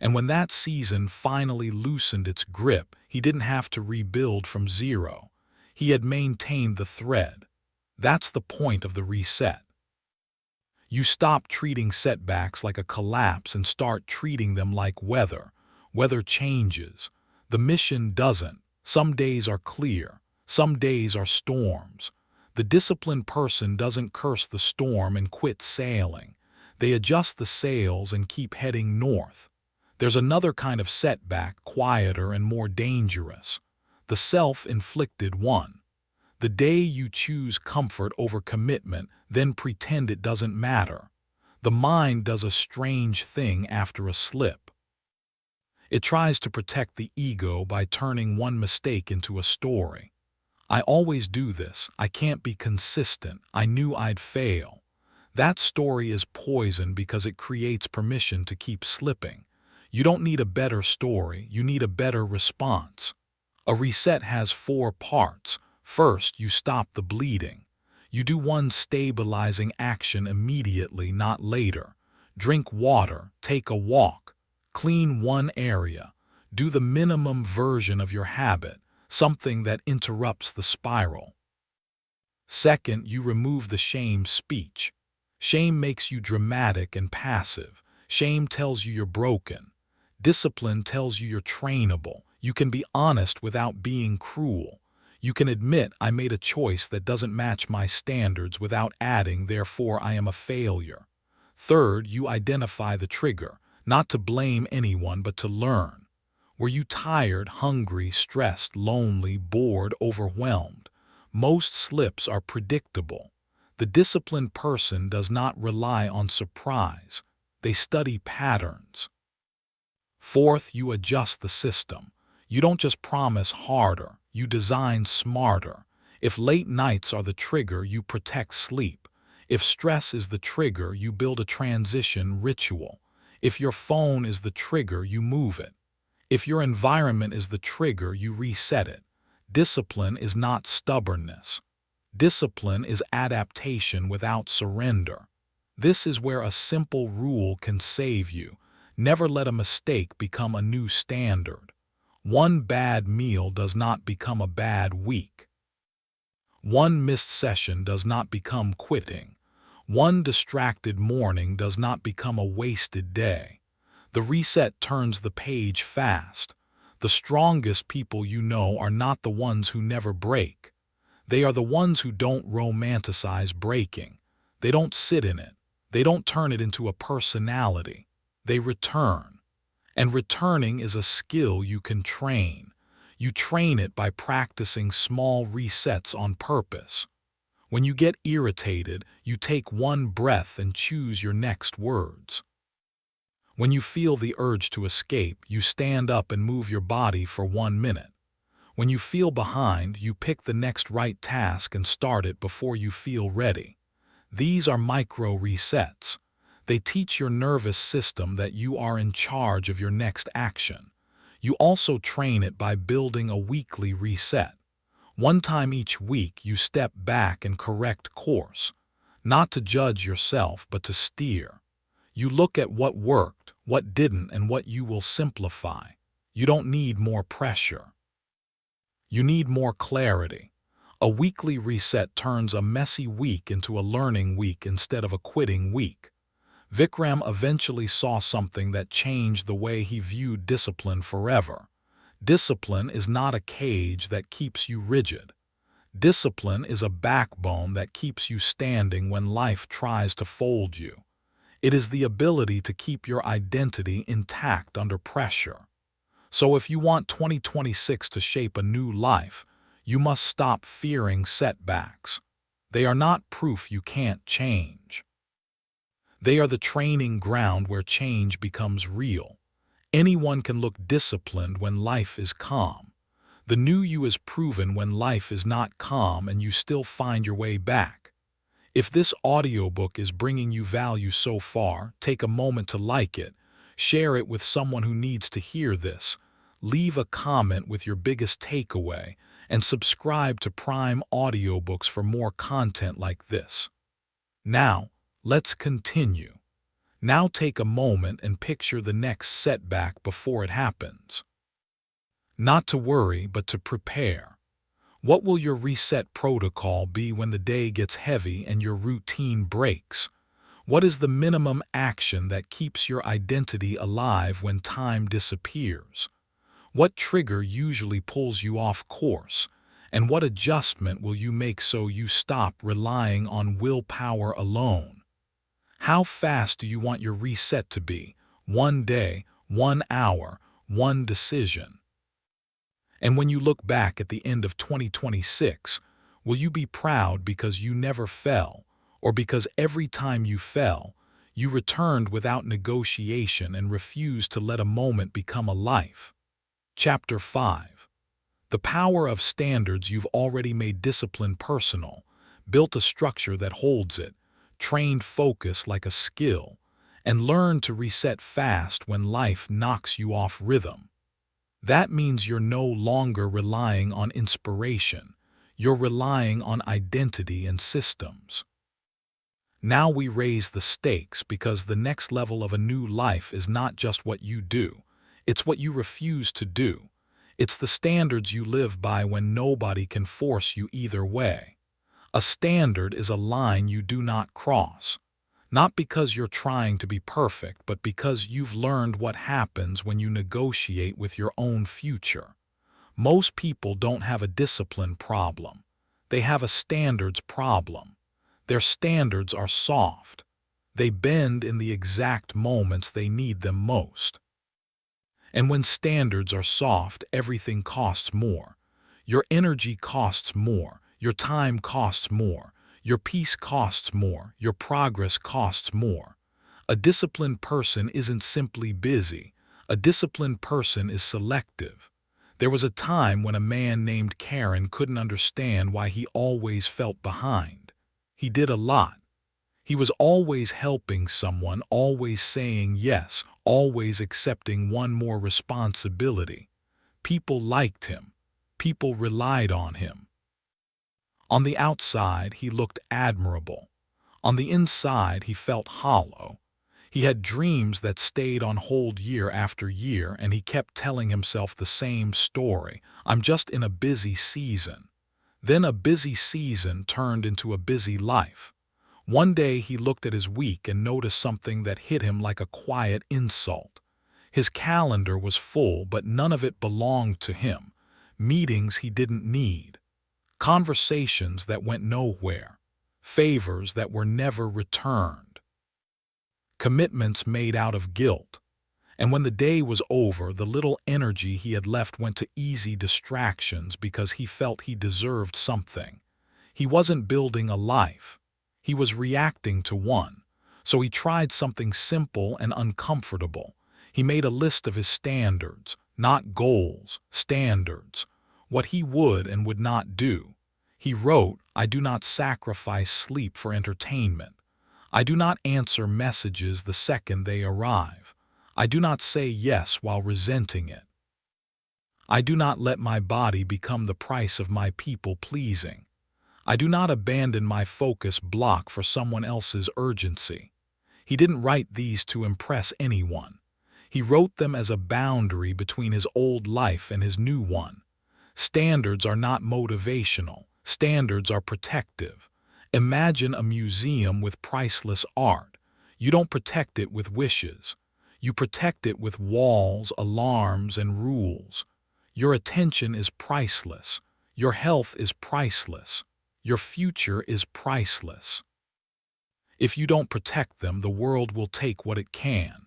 And when that season finally loosened its grip, he didn't have to rebuild from zero. He had maintained the thread. That's the point of the reset. You stop treating setbacks like a collapse and start treating them like weather. Weather changes. The mission doesn't. Some days are clear. Some days are storms. The disciplined person doesn't curse the storm and quit sailing. They adjust the sails and keep heading north. There's another kind of setback, quieter and more dangerous. The self-inflicted one. The day you choose comfort over commitment, then pretend it doesn't matter. The mind does a strange thing after a slip. It tries to protect the ego by turning one mistake into a story. I always do this. I can't be consistent. I knew I'd fail. That story is poison because it creates permission to keep slipping. You don't need a better story. You need a better response. A reset has 4 parts. First, you stop the bleeding. You do one stabilizing action immediately, not later. Drink water, take a walk, clean one area. Do the minimum version of your habit, something that interrupts the spiral. Second, you remove the shame speech. Shame makes you dramatic and passive. Shame tells you you're broken. Discipline tells you you're trainable. You can be honest without being cruel. You can admit I made a choice that doesn't match my standards without adding, therefore I am a failure. Third, you identify the trigger, not to blame anyone but to learn. Were you tired, hungry, stressed, lonely, bored, overwhelmed? Most slips are predictable. The disciplined person does not rely on surprise. They study patterns. Fourth, you adjust the system. You don't just promise harder, you design smarter. If late nights are the trigger, you protect sleep. If stress is the trigger, you build a transition ritual. If your phone is the trigger, you move it. If your environment is the trigger, you reset it. Discipline is not stubbornness. Discipline is adaptation without surrender. This is where a simple rule can save you. Never let a mistake become a new standard. One bad meal does not become a bad week. One missed session does not become quitting. One distracted morning does not become a wasted day. The reset turns the page fast. The strongest people you know are not the ones who never break. They are the ones who don't romanticize breaking. They don't sit in it. They don't turn it into a personality. They return. And returning is a skill you can train. You train it by practicing small resets on purpose. When you get irritated, you take one breath and choose your next words. When you feel the urge to escape, you stand up and move your body for 1 minute. When you feel behind, you pick the next right task and start it before you feel ready. These are micro resets. They teach your nervous system that you are in charge of your next action. You also train it by building a weekly reset. One time each week, you step back and correct course. Not to judge yourself, but to steer. You look at what worked, what didn't, and what you will simplify. You don't need more pressure. You need more clarity. A weekly reset turns a messy week into a learning week instead of a quitting week. Vikram eventually saw something that changed the way he viewed discipline forever. Discipline is not a cage that keeps you rigid. Discipline is a backbone that keeps you standing when life tries to fold you. It is the ability to keep your identity intact under pressure. So if you want 2026 to shape a new life, you must stop fearing setbacks. They are not proof you can't change. They are the training ground where change becomes real. Anyone can look disciplined when life is calm. The new you is proven when life is not calm and you still find your way back. If this audiobook is bringing you value so far, take a moment to like it, share it with someone who needs to hear this, leave a comment with your biggest takeaway, and subscribe to Prime Audiobooks for more content like this. Now, let's continue. Now take a moment and picture the next setback before it happens. Not to worry, but to prepare. What will your reset protocol be when the day gets heavy and your routine breaks? What is the minimum action that keeps your identity alive when time disappears? What trigger usually pulls you off course? And what adjustment will you make so you stop relying on willpower alone? How fast do you want your reset to be? 1 day, 1 hour, one decision. And when you look back at the end of 2026, will you be proud because you never fell, or because every time you fell, you returned without negotiation and refused to let a moment become a life? Chapter 5. The power of standards. You've already made discipline personal, built a structure that holds it, trained focus like a skill, and learned to reset fast when life knocks you off rhythm. That means you're no longer relying on inspiration. You're relying on identity and systems. Now we raise the stakes because the next level of a new life is not just what you do. It's what you refuse to do. It's the standards you live by when nobody can force you either way. A standard is a line you do not cross. Not because you're trying to be perfect, but because you've learned what happens when you negotiate with your own future. Most people don't have a discipline problem. They have a standards problem. Their standards are soft. They bend in the exact moments they need them most. And when standards are soft, everything costs more. Your energy costs more. Your time costs more. Your peace costs more. Your progress costs more. A disciplined person isn't simply busy. A disciplined person is selective. There was a time when a man named Karen couldn't understand why he always felt behind. He did a lot. He was always helping someone, always saying yes, always accepting one more responsibility. People liked him. People relied on him. On the outside, he looked admirable. On the inside, he felt hollow. He had dreams that stayed on hold year after year, and he kept telling himself the same story. I'm just in a busy season. Then a busy season turned into a busy life. One day he looked at his week and noticed something that hit him like a quiet insult. His calendar was full, but none of it belonged to him. Meetings he didn't need. Conversations that went nowhere. Favors that were never returned. Commitments made out of guilt. And when the day was over, the little energy he had left went to easy distractions because he felt he deserved something. He wasn't building a life. He was reacting to one. So he tried something simple and uncomfortable. He made a list of his standards, not goals, standards, what he would and would not do. He wrote, I do not sacrifice sleep for entertainment. I do not answer messages the second they arrive. I do not say yes while resenting it. I do not let my body become the price of my people-pleasing. I do not abandon my focus block for someone else's urgency. He didn't write these to impress anyone. He wrote them as a boundary between his old life and his new one. Standards are not motivational. Standards are protective. Imagine a museum with priceless art. You don't protect it with wishes. You protect it with walls, alarms, and rules. Your attention is priceless. Your health is priceless. Your future is priceless. If you don't protect them, the world will take what it can.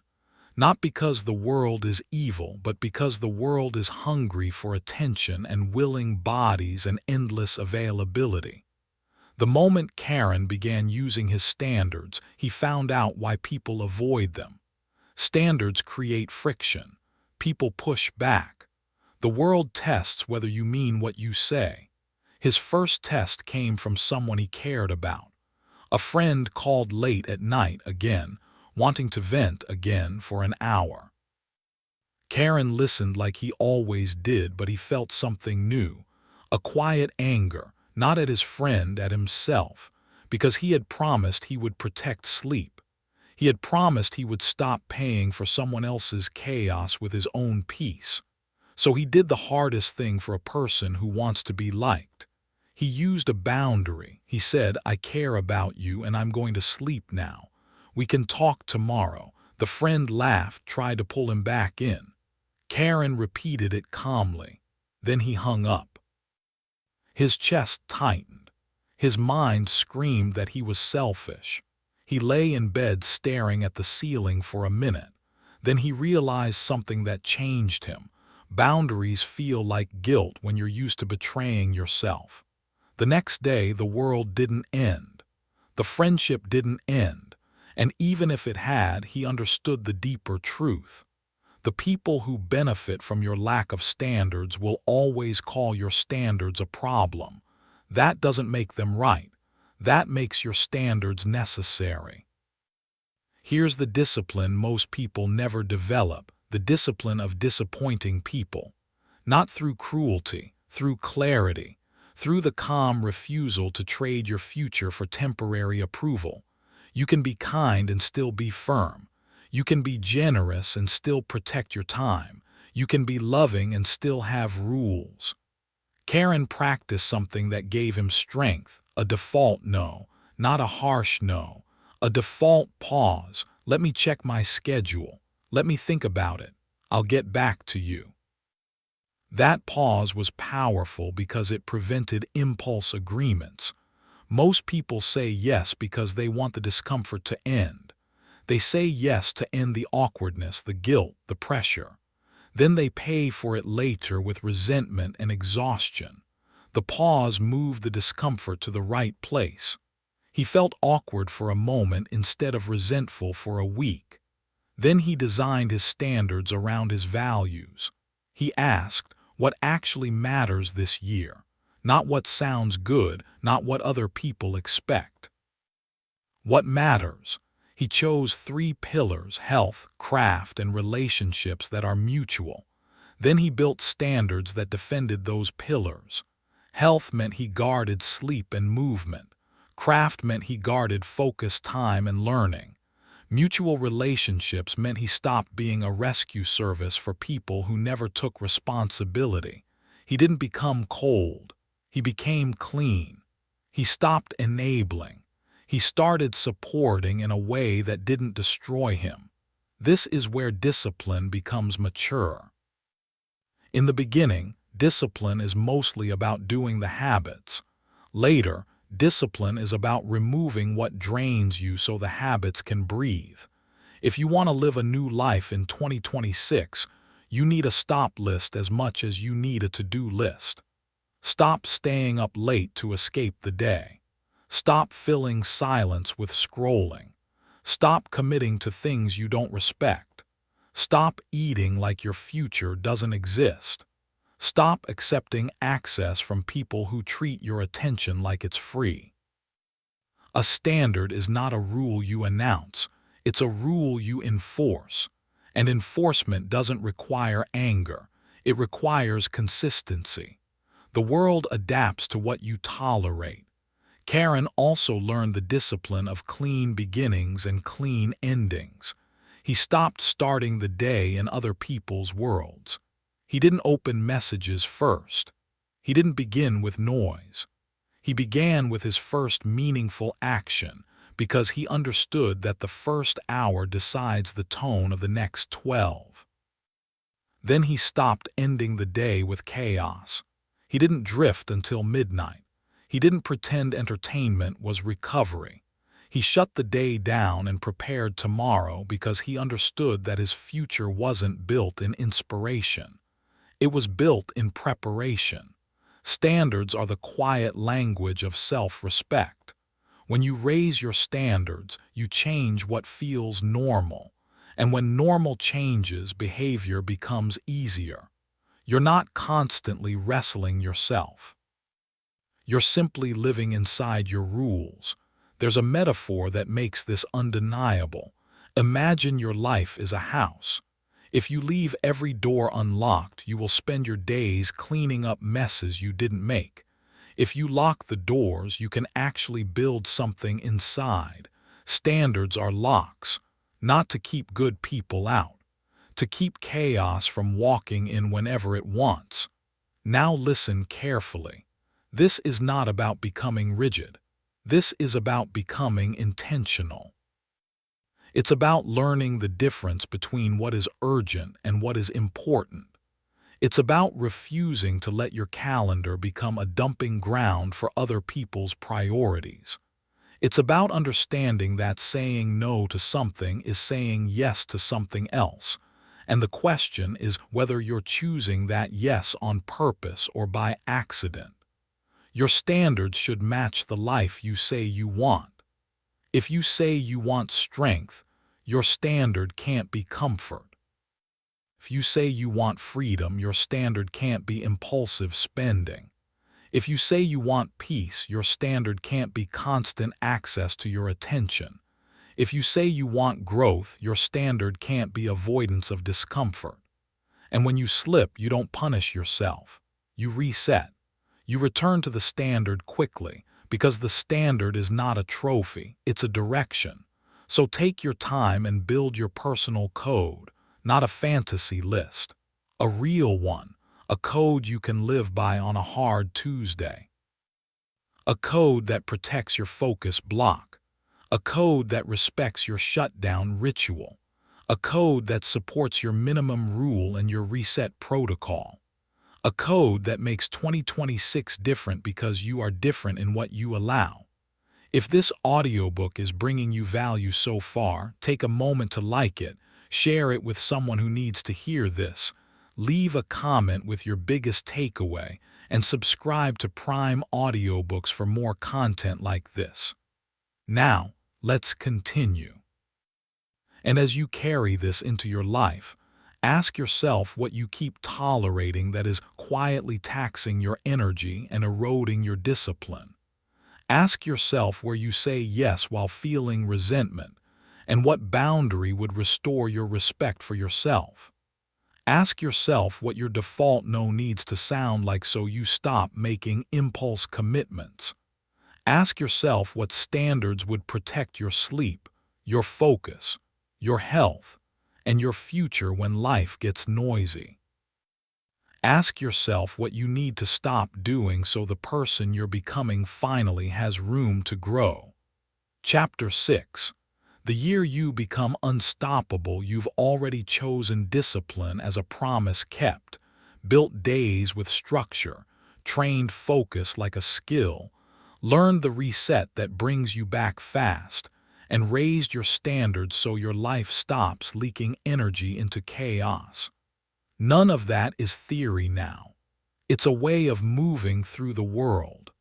Not because the world is evil, but because the world is hungry for attention and willing bodies and endless availability. The moment Karen began using his standards, he found out why people avoid them. Standards create friction. People push back. The world tests whether you mean what you say. His first test came from someone he cared about. A friend called late at night again, wanting to vent again for an hour. Karen listened like he always did, but he felt something new. A quiet anger, not at his friend, at himself, because he had promised he would protect sleep. He had promised he would stop paying for someone else's chaos with his own peace. So he did the hardest thing for a person who wants to be liked. He used a boundary. He said, I care about you and I'm going to sleep now. We can talk tomorrow. The friend laughed, tried to pull him back in. Karen repeated it calmly. Then he hung up. His chest tightened. His mind screamed that he was selfish. He lay in bed staring at the ceiling for a minute. Then he realized something that changed him. Boundaries feel like guilt when you're used to betraying yourself. The next day, the world didn't end. The friendship didn't end. And even if it had, he understood the deeper truth. The people who benefit from your lack of standards will always call your standards a problem. That doesn't make them right. That makes your standards necessary. Here's the discipline most people never develop, the discipline of disappointing people. Not through cruelty, through clarity, through the calm refusal to trade your future for temporary approval. You can be kind and still be firm. You can be generous and still protect your time. You can be loving and still have rules. Karen practiced something that gave him strength, a default no, not a harsh no, a default pause. Let me check my schedule. Let me think about it. I'll get back to you. That pause was powerful because it prevented impulse agreements. Most people say yes because they want the discomfort to end. They say yes to end the awkwardness, the guilt, the pressure. Then they pay for it later with resentment and exhaustion. The pause moved the discomfort to the right place. He felt awkward for a moment instead of resentful for a week. Then he designed his standards around his values. He asked, what actually matters this year? Not what sounds good, not what other people expect. What matters? He chose 3 pillars: health, craft, and relationships that are mutual. Then he built standards that defended those pillars. Health meant he guarded sleep and movement. Craft meant he guarded focus, time, and learning. Mutual relationships meant he stopped being a rescue service for people who never took responsibility. He didn't become cold. He became clean. He stopped enabling. He started supporting in a way that didn't destroy him. This is where discipline becomes mature. In the beginning, discipline is mostly about doing the habits. Later, discipline is about removing what drains you so the habits can breathe. If you want to live a new life in 2026, you need a stop list as much as you need a to-do list. Stop staying up late to escape the day. Stop filling silence with scrolling. Stop committing to things you don't respect. Stop eating like your future doesn't exist. Stop accepting access from people who treat your attention like it's free. A standard is not a rule you announce, it's a rule you enforce. And enforcement doesn't require anger, it requires consistency. The world adapts to what you tolerate. Karen also learned the discipline of clean beginnings and clean endings. He stopped starting the day in other people's worlds. He didn't open messages first. He didn't begin with noise. He began with his first meaningful action because he understood that the first hour decides the tone of the next 12. Then he stopped ending the day with chaos. He didn't drift until midnight. He didn't pretend entertainment was recovery. He shut the day down and prepared tomorrow because he understood that his future wasn't built in inspiration. It was built in preparation. Standards are the quiet language of self-respect. When you raise your standards, you change what feels normal. And when normal changes, behavior becomes easier. You're not constantly wrestling yourself. You're simply living inside your rules. There's a metaphor that makes this undeniable. Imagine your life is a house. If you leave every door unlocked, you will spend your days cleaning up messes you didn't make. If you lock the doors, you can actually build something inside. Standards are locks, not to keep good people out, to keep chaos from walking in whenever it wants. Now listen carefully. This is not about becoming rigid. This is about becoming intentional. It's about learning the difference between what is urgent and what is important. It's about refusing to let your calendar become a dumping ground for other people's priorities. It's about understanding that saying no to something is saying yes to something else. And the question is whether you're choosing that yes on purpose or by accident. Your standards should match the life you say you want. If you say you want strength, your standard can't be comfort. If you say you want freedom, your standard can't be impulsive spending. If you say you want peace, your standard can't be constant access to your attention. If you say you want growth, your standard can't be avoidance of discomfort. And when you slip, you don't punish yourself. You reset. You return to the standard quickly, because the standard is not a trophy, it's a direction. So take your time and build your personal code, not a fantasy list. A real one, a code you can live by on a hard Tuesday. A code that protects your focus block. A code that respects your shutdown ritual. A code that supports your minimum rule and your reset protocol. A code that makes 2026 different because you are different in what you allow. If this audiobook is bringing you value so far, take a moment to like it, share it with someone who needs to hear this, leave a comment with your biggest takeaway, and subscribe to Prime Audiobooks for more content like this. Now, let's continue. And as you carry this into your life, ask yourself what you keep tolerating that is quietly taxing your energy and eroding your discipline. Ask yourself where you say yes while feeling resentment, and what boundary would restore your respect for yourself. Ask yourself what your default no needs to sound like so you stop making impulse commitments. Ask yourself what standards would protect your sleep, your focus, your health, and your future when life gets noisy. Ask yourself what you need to stop doing so the person you're becoming finally has room to grow. Chapter 6. The year you become unstoppable, you've already chosen discipline as a promise kept, built days with structure, trained focus like a skill, learned the reset that brings you back fast, and raised your standards so your life stops leaking energy into chaos. None of that is theory now. It's a way of moving through the world.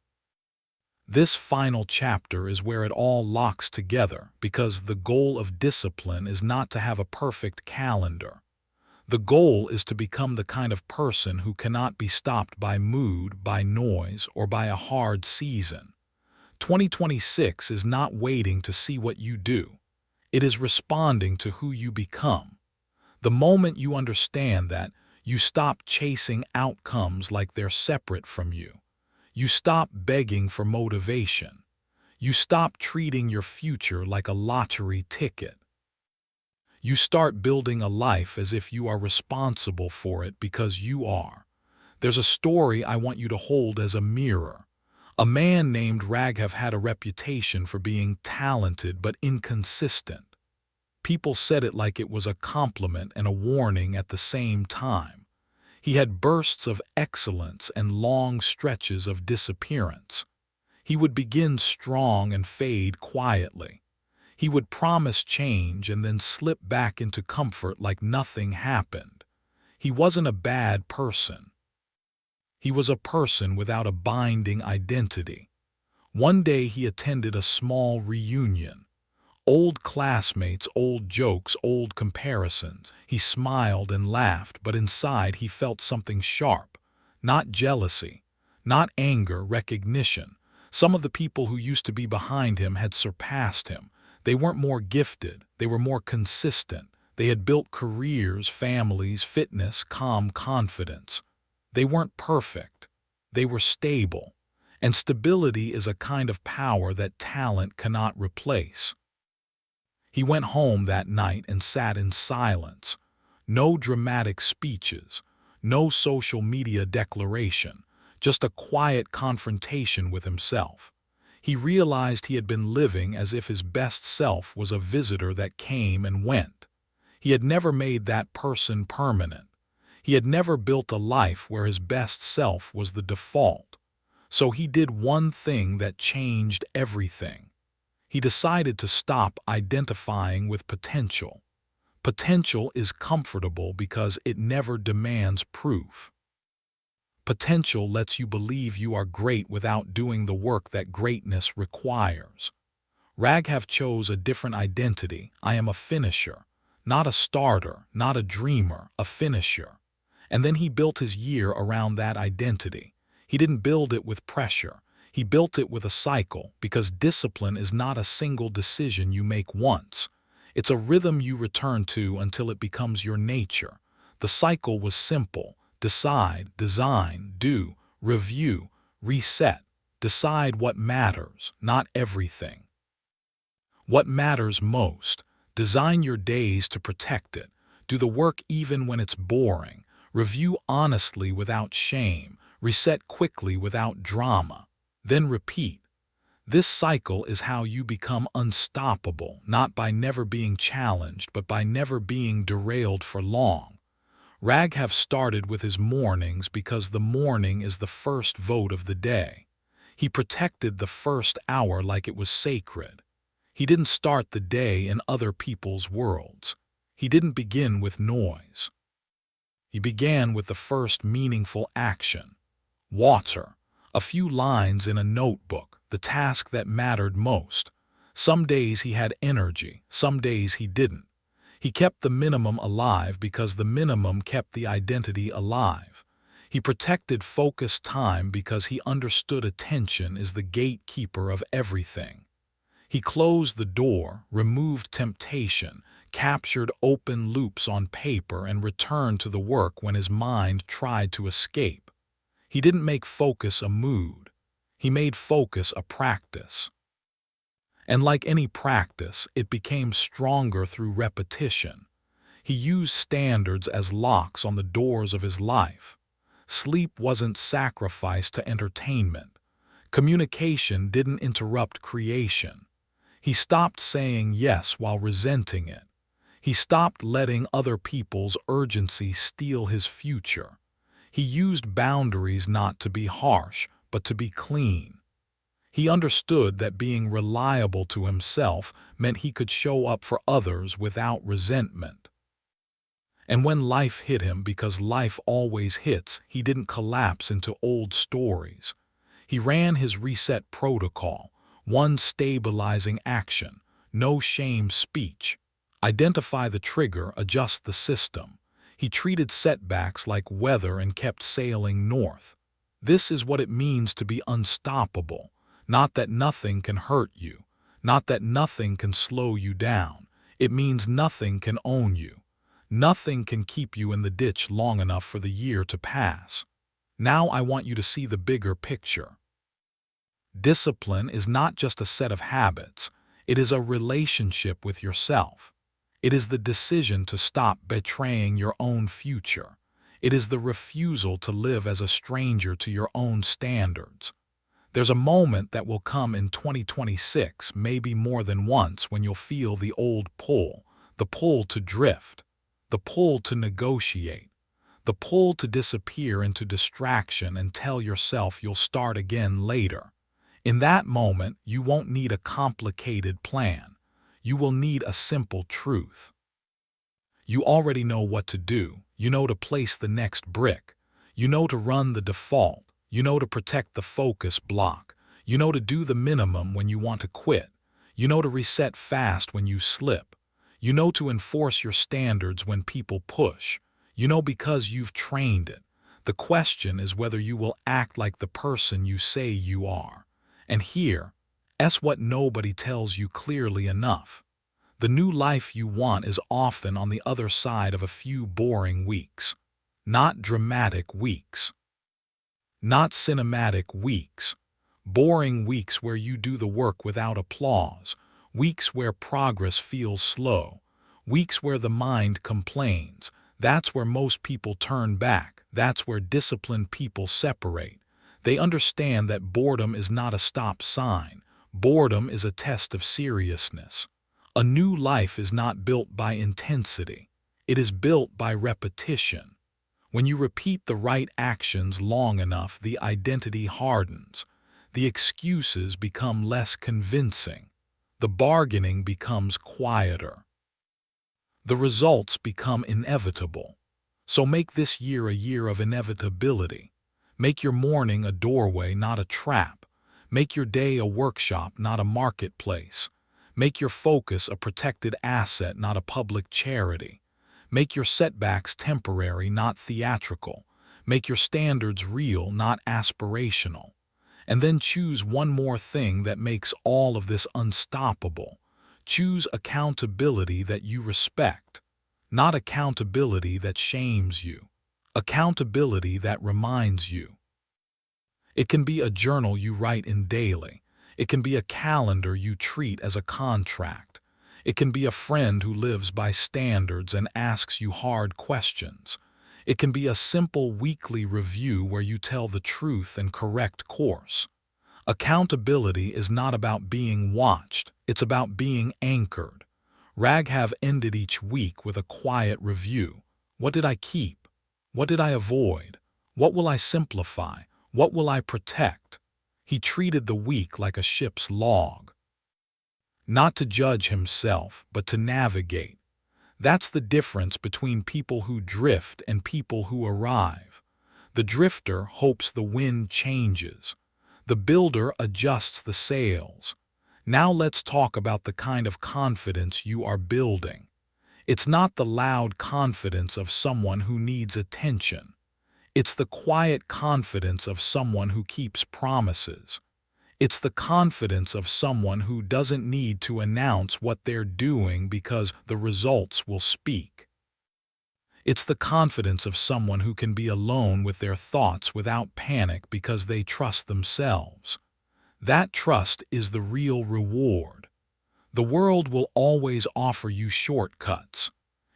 This final chapter is where it all locks together because the goal of discipline is not to have a perfect calendar. The goal is to become the kind of person who cannot be stopped by mood, by noise, or by a hard season. 2026 is not waiting to see what you do. It is responding to who you become. The moment you understand that, you stop chasing outcomes like they're separate from you. You stop begging for motivation. You stop treating your future like a lottery ticket. You start building a life as if you are responsible for it because you are. There's a story I want you to hold as a mirror. A man named Raghav had a reputation for being talented but inconsistent. People said it like it was a compliment and a warning at the same time. He had bursts of excellence and long stretches of disappearance. He would begin strong and fade quietly. He would promise change and then slip back into comfort like nothing happened. He wasn't a bad person. He was a person without a binding identity. One day he attended a small reunion. Old classmates, old jokes, old comparisons. He smiled and laughed, but inside he felt something sharp. Not jealousy, not anger, recognition. Some of the people who used to be behind him had surpassed him. They weren't more gifted, they were more consistent. They had built careers, families, fitness, calm confidence. They weren't perfect. They were stable. And stability is a kind of power that talent cannot replace. He went home that night and sat in silence. No dramatic speeches, no social media declaration, just a quiet confrontation with himself. He realized he had been living as if his best self was a visitor that came and went. He had never made that person permanent. He had never built a life where his best self was the default. So he did one thing that changed everything. He decided to stop identifying with potential. Potential is comfortable because it never demands proof. Potential lets you believe you are great without doing the work that greatness requires. Raghav chose a different identity. I am a finisher, not a starter, not a dreamer, a finisher. And then he built his year around that identity. He didn't build it with pressure. He built it with a cycle, because discipline is not a single decision you make once. It's a rhythm you return to until it becomes your nature. The cycle was simple: decide, design, do, review, reset. Decide what matters, not everything. What matters most. Design your days to protect it. Do the work even when it's boring. Review honestly without shame. Reset quickly without drama. Then repeat. This cycle is how you become unstoppable, not by never being challenged, but by never being derailed for long. Raghav started with his mornings because the morning is the first vote of the day. He protected the first hour like it was sacred. He didn't start the day in other people's worlds. He didn't begin with noise. He began with the first meaningful action. Water. A few lines in a notebook, the task that mattered most. Some days he had energy, some days he didn't. He kept the minimum alive because the minimum kept the identity alive. He protected focused time because he understood attention is the gatekeeper of everything. He closed the door, removed temptation, captured open loops on paper, and returned to the work when his mind tried to escape. He didn't make focus a mood. He made focus a practice. And like any practice, it became stronger through repetition. He used standards as locks on the doors of his life. Sleep wasn't sacrificed to entertainment. Communication didn't interrupt creation. He stopped saying yes while resenting it. He stopped letting other people's urgency steal his future. He used boundaries not to be harsh, but to be clean. He understood that being reliable to himself meant he could show up for others without resentment. And when life hit him, because life always hits, he didn't collapse into old stories. He ran his reset protocol. One stabilizing action, no shame speech. Identify the trigger, adjust the system. He treated setbacks like weather and kept sailing north. This is what it means to be unstoppable. Not that nothing can hurt you. Not that nothing can slow you down. It means nothing can own you. Nothing can keep you in the ditch long enough for the year to pass. Now I want you to see the bigger picture. Discipline is not just a set of habits. It is a relationship with yourself. It is the decision to stop betraying your own future. It is the refusal to live as a stranger to your own standards. There's a moment that will come in 2026, maybe more than once, when you'll feel the old pull, the pull to drift, the pull to negotiate, the pull to disappear into distraction and tell yourself you'll start again later. In that moment, you won't need a complicated plan. You will need a simple truth. You already know what to do. You know to place the next brick. You know to run the default. You know to protect the focus block. You know to do the minimum when you want to quit. You know to reset fast when you slip. You know to enforce your standards when people push. You know because you've trained it. The question is whether you will act like the person you say you are. And here's what nobody tells you clearly enough. The new life you want is often on the other side of a few boring weeks. Not dramatic weeks. Not cinematic weeks. Boring weeks where you do the work without applause. Weeks where progress feels slow. Weeks where the mind complains. That's where most people turn back. That's where disciplined people separate. They understand that boredom is not a stop sign. Boredom is a test of seriousness. A new life is not built by intensity. It is built by repetition. When you repeat the right actions long enough, the identity hardens. The excuses become less convincing. The bargaining becomes quieter. The results become inevitable. So make this year a year of inevitability. Make your morning a doorway, not a trap. Make your day a workshop, not a marketplace. Make your focus a protected asset, not a public charity. Make your setbacks temporary, not theatrical. Make your standards real, not aspirational. And then choose one more thing that makes all of this unstoppable. Choose accountability that you respect, not accountability that shames you. Accountability that reminds you. It can be a journal you write in daily. It can be a calendar you treat as a contract. It can be a friend who lives by standards and asks you hard questions. It can be a simple weekly review where you tell the truth and correct course. Accountability is not about being watched, it's about being anchored. Raghav ended each week with a quiet review. What did I keep? What did I avoid? What will I simplify? What will I protect? He treated the week like a ship's log. Not to judge himself, but to navigate. That's the difference between people who drift and people who arrive. The drifter hopes the wind changes. The builder adjusts the sails. Now let's talk about the kind of confidence you are building. It's not the loud confidence of someone who needs attention. It's the quiet confidence of someone who keeps promises. It's the confidence of someone who doesn't need to announce what they're doing because the results will speak. It's the confidence of someone who can be alone with their thoughts without panic because they trust themselves. That trust is the real reward. The world will always offer you shortcuts.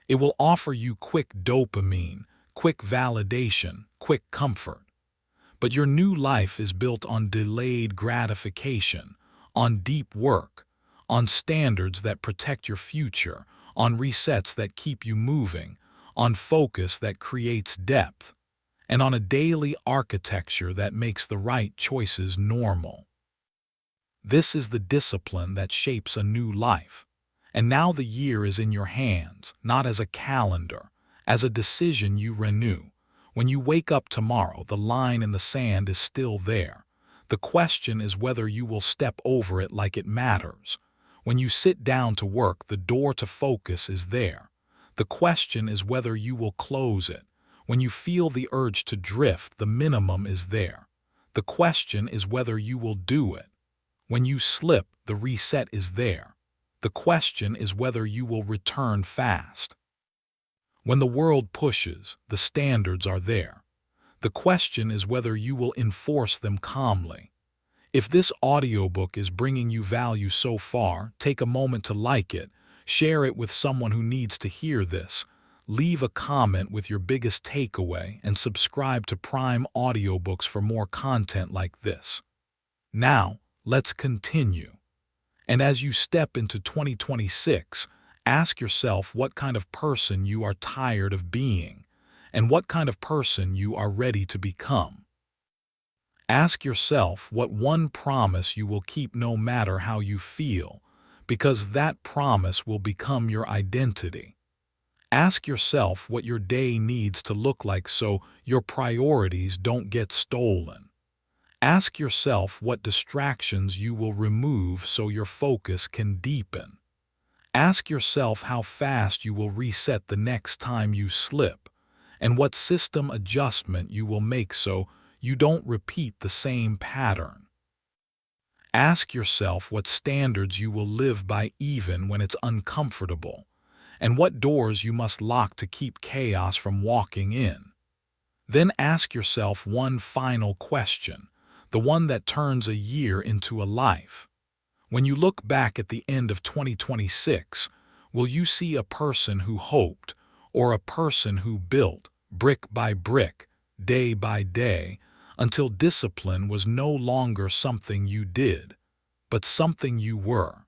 It will offer you quick dopamine, quick validation, quick comfort. But your new life is built on delayed gratification, on deep work, on standards that protect your future, on resets that keep you moving, on focus that creates depth, and on a daily architecture that makes the right choices normal. This is the discipline that shapes a new life. And now the year is in your hands, not as a calendar, as a decision you renew. When you wake up tomorrow, the line in the sand is still there. The question is whether you will step over it like it matters. When you sit down to work, the door to focus is there. The question is whether you will close it. When you feel the urge to drift, the minimum is there. The question is whether you will do it. When you slip, the reset is there. The question is whether you will return fast. When the world pushes, the standards are there. The question is whether you will enforce them calmly. If this audiobook is bringing you value so far, take a moment to like it, share it with someone who needs to hear this, leave a comment with your biggest takeaway, and subscribe to Prime Audiobooks for more content like this. Now, let's continue. And as you step into 2026, ask yourself what kind of person you are tired of being, and what kind of person you are ready to become. Ask yourself what one promise you will keep no matter how you feel, because that promise will become your identity. Ask yourself what your day needs to look like so your priorities don't get stolen. Ask yourself what distractions you will remove so your focus can deepen. Ask yourself how fast you will reset the next time you slip, and what system adjustment you will make so you don't repeat the same pattern. Ask yourself what standards you will live by even when it's uncomfortable, and what doors you must lock to keep chaos from walking in. Then ask yourself one final question, the one that turns a year into a life. When you look back at the end of 2026, will you see a person who hoped, or a person who built, brick by brick, day by day, until discipline was no longer something you did, but something you were?